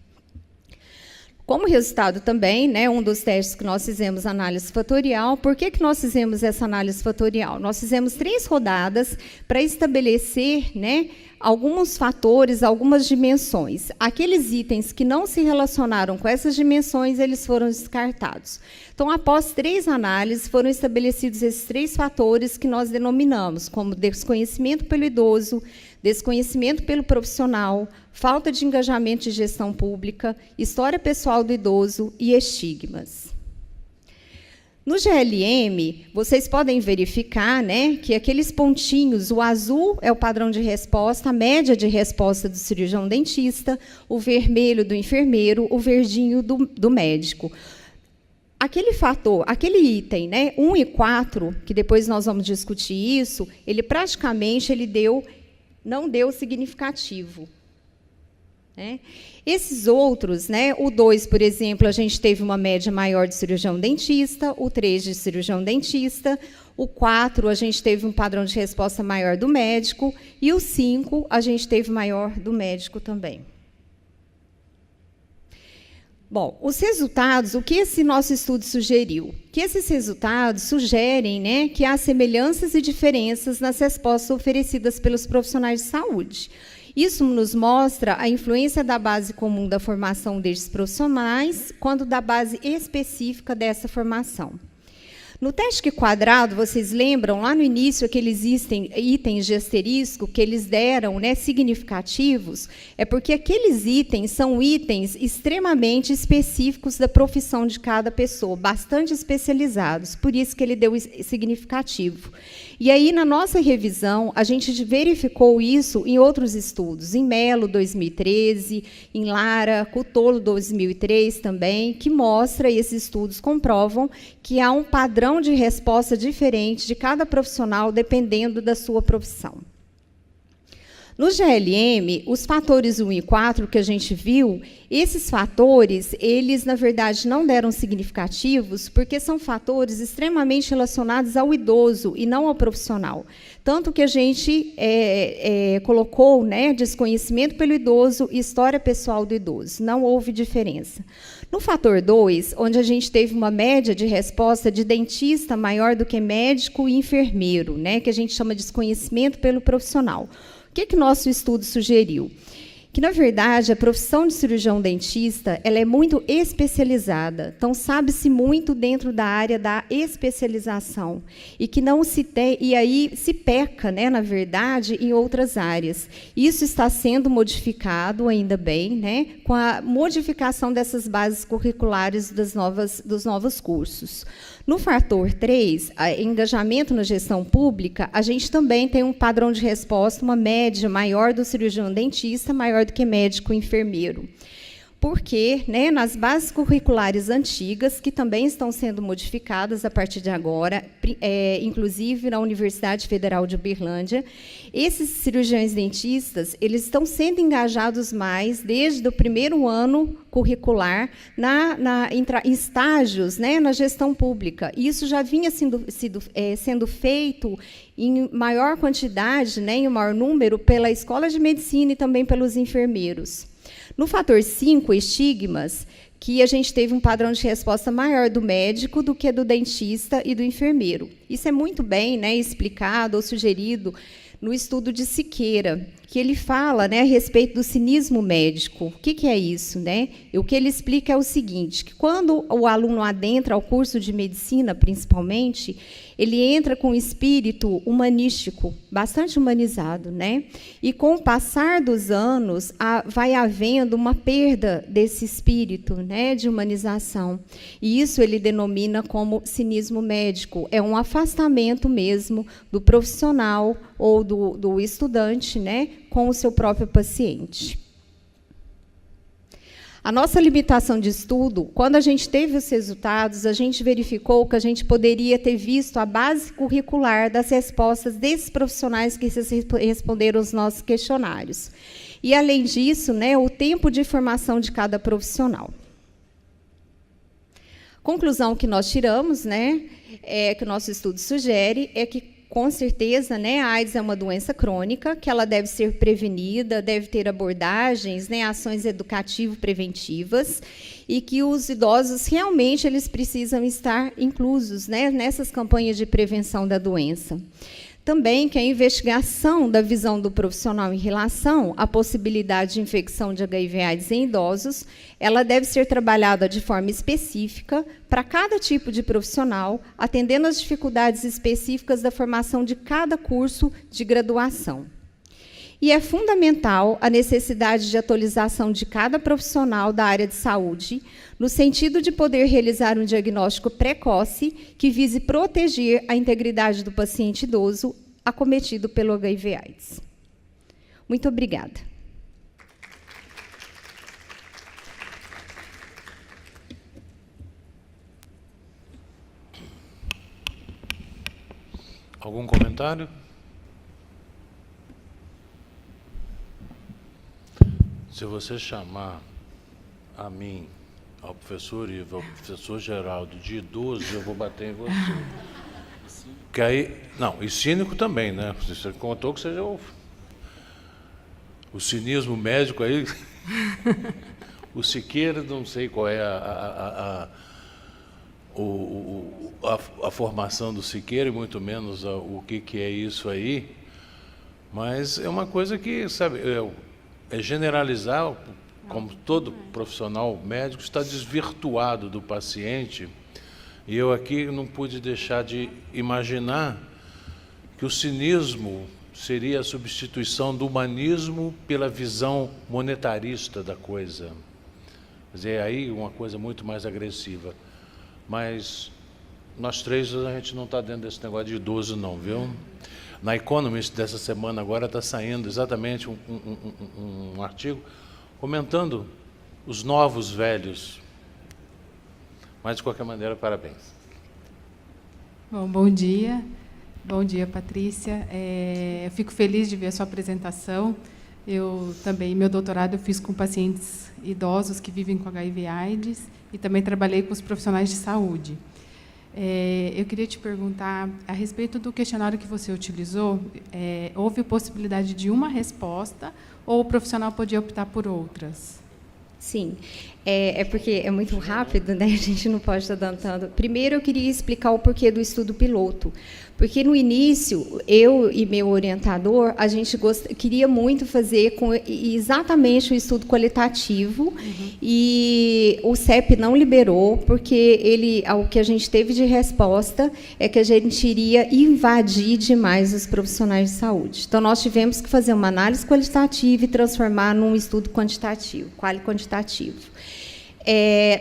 Como resultado também, né, um dos testes que nós fizemos análise fatorial. Por que nós fizemos essa análise fatorial? Nós fizemos 3 rodadas para estabelecer, né, alguns fatores, algumas dimensões. Aqueles itens que não se relacionaram com essas dimensões, eles foram descartados. Então, após 3 análises, foram estabelecidos esses 3 fatores que nós denominamos como desconhecimento pelo idoso, desconhecimento pelo profissional, falta de engajamento de gestão pública, história pessoal do idoso e estigmas. No GLM, vocês podem verificar, né, que aqueles pontinhos, o azul é o padrão de resposta, a média de resposta do cirurgião dentista, o vermelho do enfermeiro, o verdinho do médico. Aquele fator, aquele item, né, 1 e 4, que depois nós vamos discutir isso, ele praticamente não deu significativo. Né? Esses outros, né, o 2, por exemplo, a gente teve uma média maior de cirurgião dentista, o 3 de cirurgião dentista, o 4 a gente teve um padrão de resposta maior do médico, e o 5 a gente teve maior do médico também. Bom, os resultados, o que esse nosso estudo sugeriu? Que esses resultados sugerem, né, que há semelhanças e diferenças nas respostas oferecidas pelos profissionais de saúde. Isso nos mostra a influência da base comum da formação destes profissionais, quanto da base específica dessa formação. No teste quadrado, vocês lembram, lá no início, aqueles itens de asterisco que eles deram, né, significativos, é porque aqueles itens são itens extremamente específicos da profissão de cada pessoa, bastante especializados, por isso que ele deu significativo. E aí, na nossa revisão, a gente verificou isso em outros estudos, em Melo, 2013, em Lara, Cutolo, 2003 também, que mostra, e esses estudos comprovam, que há um padrão de resposta diferente de cada profissional, dependendo da sua profissão. No GLM, os fatores 1 e 4 que a gente viu, esses fatores, eles, na verdade, não deram significativos, porque são fatores extremamente relacionados ao idoso e não ao profissional. Tanto que a gente colocou, né, desconhecimento pelo idoso e história pessoal do idoso. Não houve diferença. No fator 2, onde a gente teve uma média de resposta de dentista maior do que médico e enfermeiro, né, que a gente chama de desconhecimento pelo profissional. O que nosso estudo sugeriu? Que, na verdade, a profissão de cirurgião dentista ela é muito especializada. Então, sabe-se muito dentro da área da especialização. E que não se tem, e aí se peca, né, na verdade, em outras áreas. Isso está sendo modificado, ainda bem, né, com a modificação dessas bases curriculares dos novos cursos. No fator 3, engajamento na gestão pública, a gente também tem um padrão de resposta, uma média maior do cirurgião dentista, maior do que médico e enfermeiro. Porque, né, nas bases curriculares antigas, que também estão sendo modificadas a partir de agora, inclusive na Universidade Federal de Uberlândia, esses cirurgiões dentistas eles estão sendo engajados mais desde o primeiro ano curricular em estágios, né, na gestão pública. Isso já vinha sendo feito em maior quantidade, né, em maior número, pela Escola de Medicina e também pelos enfermeiros. No fator 5, estigmas, que a gente teve um padrão de resposta maior do médico do que do dentista e do enfermeiro. Isso é muito bem, né, explicado ou sugerido no estudo de Siqueira, que ele fala, né, a respeito do cinismo médico. O que é isso, né? O que ele explica é o seguinte, que quando o aluno adentra ao curso de medicina, principalmente, ele entra com um espírito humanístico, bastante humanizado, né? E com o passar dos anos, vai havendo uma perda desse espírito, né, de humanização. E isso ele denomina como cinismo médico. É um afastamento mesmo do profissional ou do estudante, né, com o seu próprio paciente. A nossa limitação de estudo, quando a gente teve os resultados, a gente verificou que a gente poderia ter visto a base curricular das respostas desses profissionais que responderam os nossos questionários. E, além disso, né, o tempo de formação de cada profissional. Conclusão que nós tiramos, né, que o nosso estudo sugere, é que, com certeza, né, a AIDS é uma doença crônica, que ela deve ser prevenida, deve ter abordagens, né, ações educativo-preventivas, e que os idosos realmente eles precisam estar inclusos, né, nessas campanhas de prevenção da doença. Também que a investigação da visão do profissional em relação à possibilidade de infecção de HIV/AIDS em idosos, ela deve ser trabalhada de forma específica para cada tipo de profissional, atendendo às dificuldades específicas da formação de cada curso de graduação. E é fundamental a necessidade de atualização de cada profissional da área de saúde, no sentido de poder realizar um diagnóstico precoce que vise proteger a integridade do paciente idoso acometido pelo HIV/AIDS. Muito obrigada. Algum comentário? Se você chamar a mim, ao professor Ivo, ao professor Geraldo de idoso, eu vou bater em você. Que aí, não, e cínico também, né? Você contou que seja o cinismo médico aí. O Siqueira, não sei qual é a formação do Siqueira, e muito menos o que é isso aí. Mas é uma coisa que, sabe, é generalizar, como todo profissional médico está desvirtuado do paciente E eu aqui não pude deixar de imaginar que o cinismo seria a substituição do humanismo pela visão monetarista da coisa. Quer dizer, aí uma coisa muito mais agressiva. Mas nós três, a gente não está dentro desse negócio de idoso, não, viu? Na Economist dessa semana agora está saindo exatamente um artigo comentando os novos velhos. Mas, de qualquer maneira, parabéns. Bom dia. Bom dia, Patrícia. Eu fico feliz de ver a sua apresentação. Eu também, meu doutorado eu fiz com pacientes idosos que vivem com HIV/AIDS e também trabalhei com os profissionais de saúde. Eu queria te perguntar, a respeito do questionário que você utilizou, houve possibilidade de uma resposta ou o profissional podia optar por outras? Sim, porque é muito rápido, né? A gente não pode estar dando tanto. Primeiro, eu queria explicar o porquê do estudo piloto. Porque, no início, eu e meu orientador, a gente queria muito fazer com exatamente o estudo qualitativo, e o CEP não liberou, porque o que a gente teve de resposta é que a gente iria invadir demais os profissionais de saúde. Então, nós tivemos que fazer uma análise qualitativa e transformar num estudo quantitativo, qualitativo.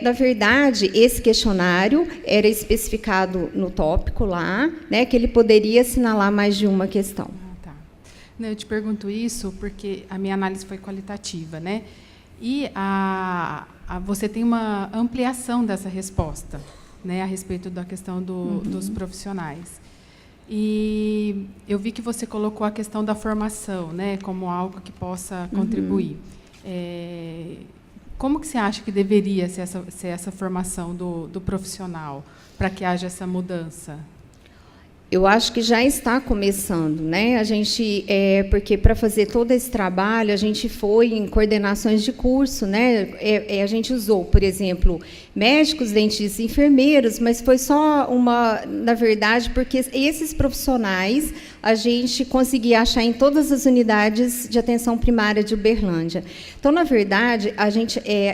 Na verdade, esse questionário era especificado no tópico lá, né, que ele poderia assinalar mais de uma questão. Tá. Eu te pergunto isso porque a minha análise foi qualitativa, né? E você tem uma ampliação dessa resposta, né, a respeito da questão dos profissionais. E eu vi que você colocou a questão da formação, né, como algo que possa contribuir. Como que você acha que deveria ser essa formação do profissional para que haja essa mudança? Eu acho que já está começando, né? A gente, porque para fazer todo esse trabalho, a gente foi em coordenações de curso, né? A gente usou, por exemplo, médicos, dentistas, enfermeiros, mas foi só na verdade, porque esses profissionais a gente conseguia achar em todas as unidades de atenção primária de Uberlândia. Então, na verdade,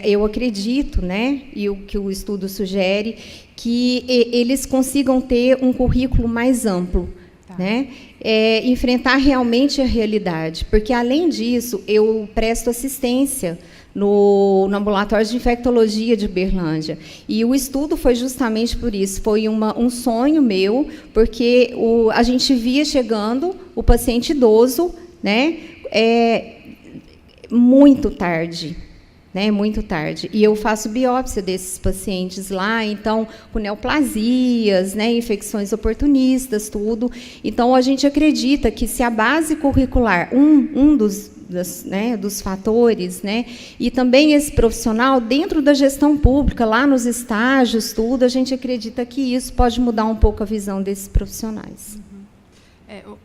eu acredito, né? E o que o estudo sugere, que eles consigam ter um currículo mais amplo, né? Enfrentar realmente a realidade, porque, além disso, eu presto assistência no ambulatório de infectologia de Uberlândia, e o estudo foi justamente por isso, foi um sonho meu, porque a gente via chegando o paciente idoso, né, muito tarde, né, muito tarde. E eu faço biópsia desses pacientes lá, então, com neoplasias, né, infecções oportunistas, tudo. Então, a gente acredita que se a base curricular, dos fatores, né, e também esse profissional, dentro da gestão pública, lá nos estágios, tudo, a gente acredita que isso pode mudar um pouco a visão desses profissionais.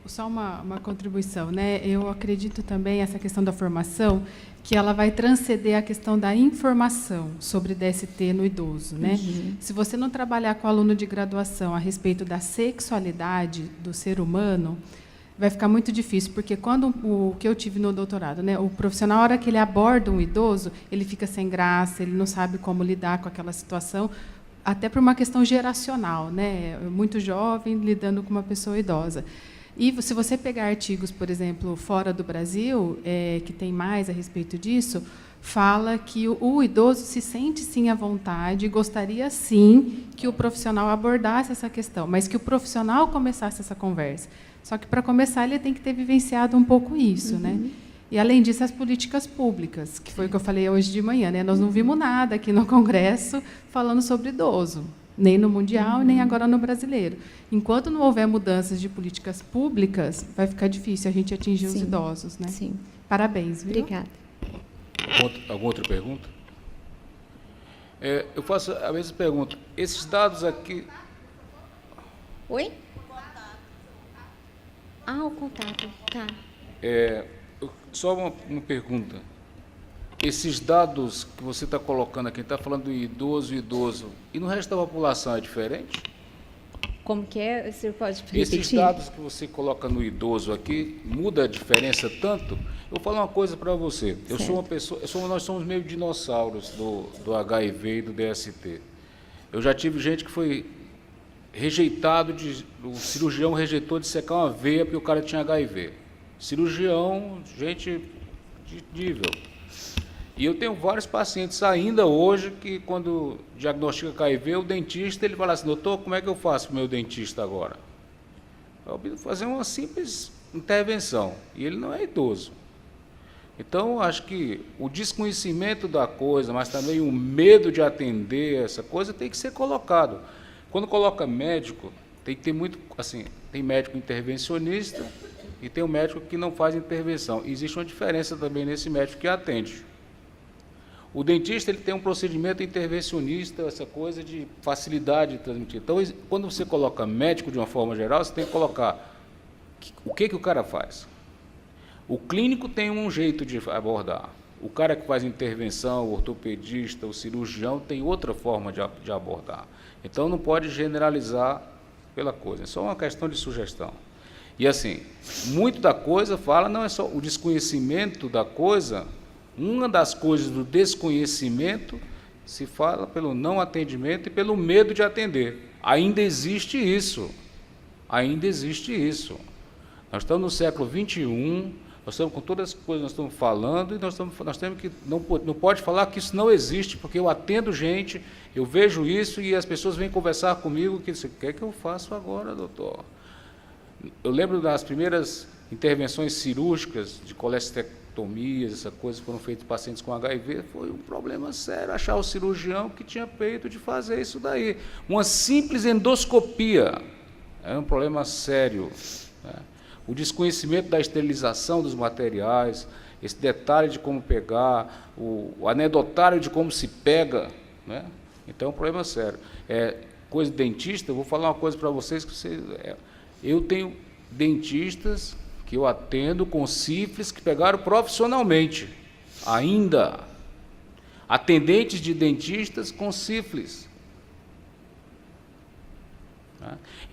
Só uma contribuição, né? Eu acredito também essa questão da formação, que ela vai transcender a questão da informação sobre DST no idoso, né? Se você não trabalhar com o aluno de graduação a respeito da sexualidade do ser humano, vai ficar muito difícil, porque quando o que eu tive no doutorado, né, o profissional, na hora que ele aborda um idoso, ele fica sem graça, ele não sabe como lidar com aquela situação, até por uma questão geracional, né? Muito jovem lidando com uma pessoa idosa. E se você pegar artigos, por exemplo, fora do Brasil, que tem mais a respeito disso, fala que o idoso se sente, sim, à vontade, gostaria, sim, que o profissional abordasse essa questão, mas que o profissional começasse essa conversa. Só que, para começar, ele tem que ter vivenciado um pouco isso, né? E, além disso, as políticas públicas, que foi o que eu falei hoje de manhã, né? Nós não vimos nada aqui no Congresso falando sobre idoso, nem no mundial, nem agora no brasileiro. Enquanto não houver mudanças de políticas públicas, vai ficar difícil a gente atingir os idosos, né? Sim. Parabéns, viu? Obrigada. Alguma outra pergunta? Eu faço a mesma pergunta. Esses dados aqui... Oi? O contato, tá. Só uma pergunta. Esses dados que você está colocando aqui, está falando do idoso, e no resto da população é diferente? Como que é? Você pode repetir? Esses dados que você coloca no idoso aqui, muda a diferença tanto? Eu vou falar uma coisa para você. Eu sou uma pessoa, nós somos meio dinossauros do HIV e do DST. Eu já tive gente que foi rejeitado, o cirurgião rejeitou de secar uma veia porque o cara tinha HIV. Cirurgião, gente de nível. E eu tenho vários pacientes ainda hoje que, quando diagnostica HIV, o dentista ele fala assim: doutor, como é que eu faço para o meu dentista agora? Eu vou fazer uma simples intervenção, e ele não é idoso. Então, acho que o desconhecimento da coisa, mas também o medo de atender essa coisa, tem que ser colocado. Quando coloca médico, tem que ter muito, assim, tem médico intervencionista e tem o médico que não faz intervenção. Existe uma diferença também nesse médico que atende. O dentista ele tem um procedimento intervencionista, essa coisa de facilidade de transmitir. Então, quando você coloca médico de uma forma geral, você tem que colocar o que o cara faz. O clínico tem um jeito de abordar. O cara que faz intervenção, o ortopedista, o cirurgião, tem outra forma de abordar. Então, não pode generalizar pela coisa. É só uma questão de sugestão. E, assim, muito da coisa fala, não é só o desconhecimento da coisa. Uma das coisas do desconhecimento se fala pelo não atendimento e pelo medo de atender. Ainda existe isso. Ainda existe isso. Nós estamos no século XXI, nós estamos com todas as coisas que nós estamos falando, e nós temos que, não pode falar que isso não existe, porque eu atendo gente, eu vejo isso, e as pessoas vêm conversar comigo, que o que é que eu faço agora, doutor? Eu lembro das primeiras intervenções cirúrgicas de colestectomias, essa coisa, foram feitas em pacientes com HIV, foi um problema sério, achar o cirurgião que tinha peito de fazer isso daí. Uma simples endoscopia é um problema sério, né? O desconhecimento da esterilização dos materiais, esse detalhe de como pegar, o anedotário de como se pega, né? Então é um problema sério. Coisa de dentista, eu vou falar uma coisa para vocês, eu tenho dentistas que eu atendo com sífilis que pegaram profissionalmente, ainda. Atendentes de dentistas com sífilis.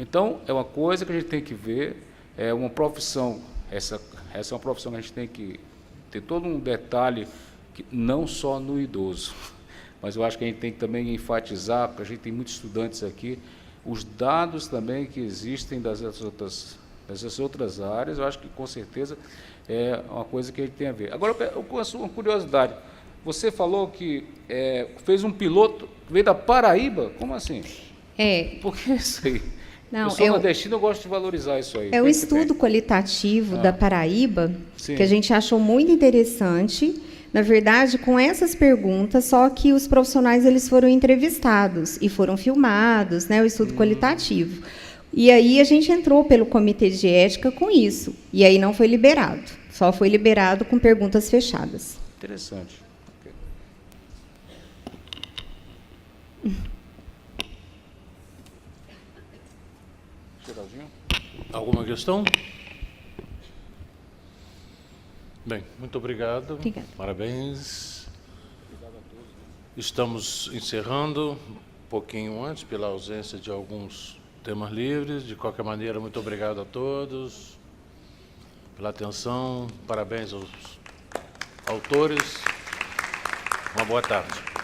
Então, é uma coisa que a gente tem que ver, é uma profissão, essa é uma profissão que a gente tem que ter todo um detalhe, que, não só no idoso, mas eu acho que a gente tem que também enfatizar, porque a gente tem muitos estudantes aqui, os dados também que existem dessas outras áreas, eu acho que com certeza é uma coisa que a gente tem a ver. Agora, uma curiosidade, você falou que fez um piloto, veio da Paraíba, como assim? Por que isso aí? Não, eu sou nordestino, eu gosto de valorizar isso aí. É o estudo qualitativo da Paraíba, sim, que a gente achou muito interessante. Na verdade, com essas perguntas, só que os profissionais eles foram entrevistados e foram filmados, né, o estudo qualitativo. E aí a gente entrou pelo Comitê de Ética com isso. E aí não foi liberado. Só foi liberado com perguntas fechadas. Interessante. Alguma questão? Bem, muito obrigado. Obrigada. Parabéns. Estamos encerrando um pouquinho antes, pela ausência de alguns temas livres. De qualquer maneira, muito obrigado a todos pela atenção. Parabéns aos autores. Uma boa tarde.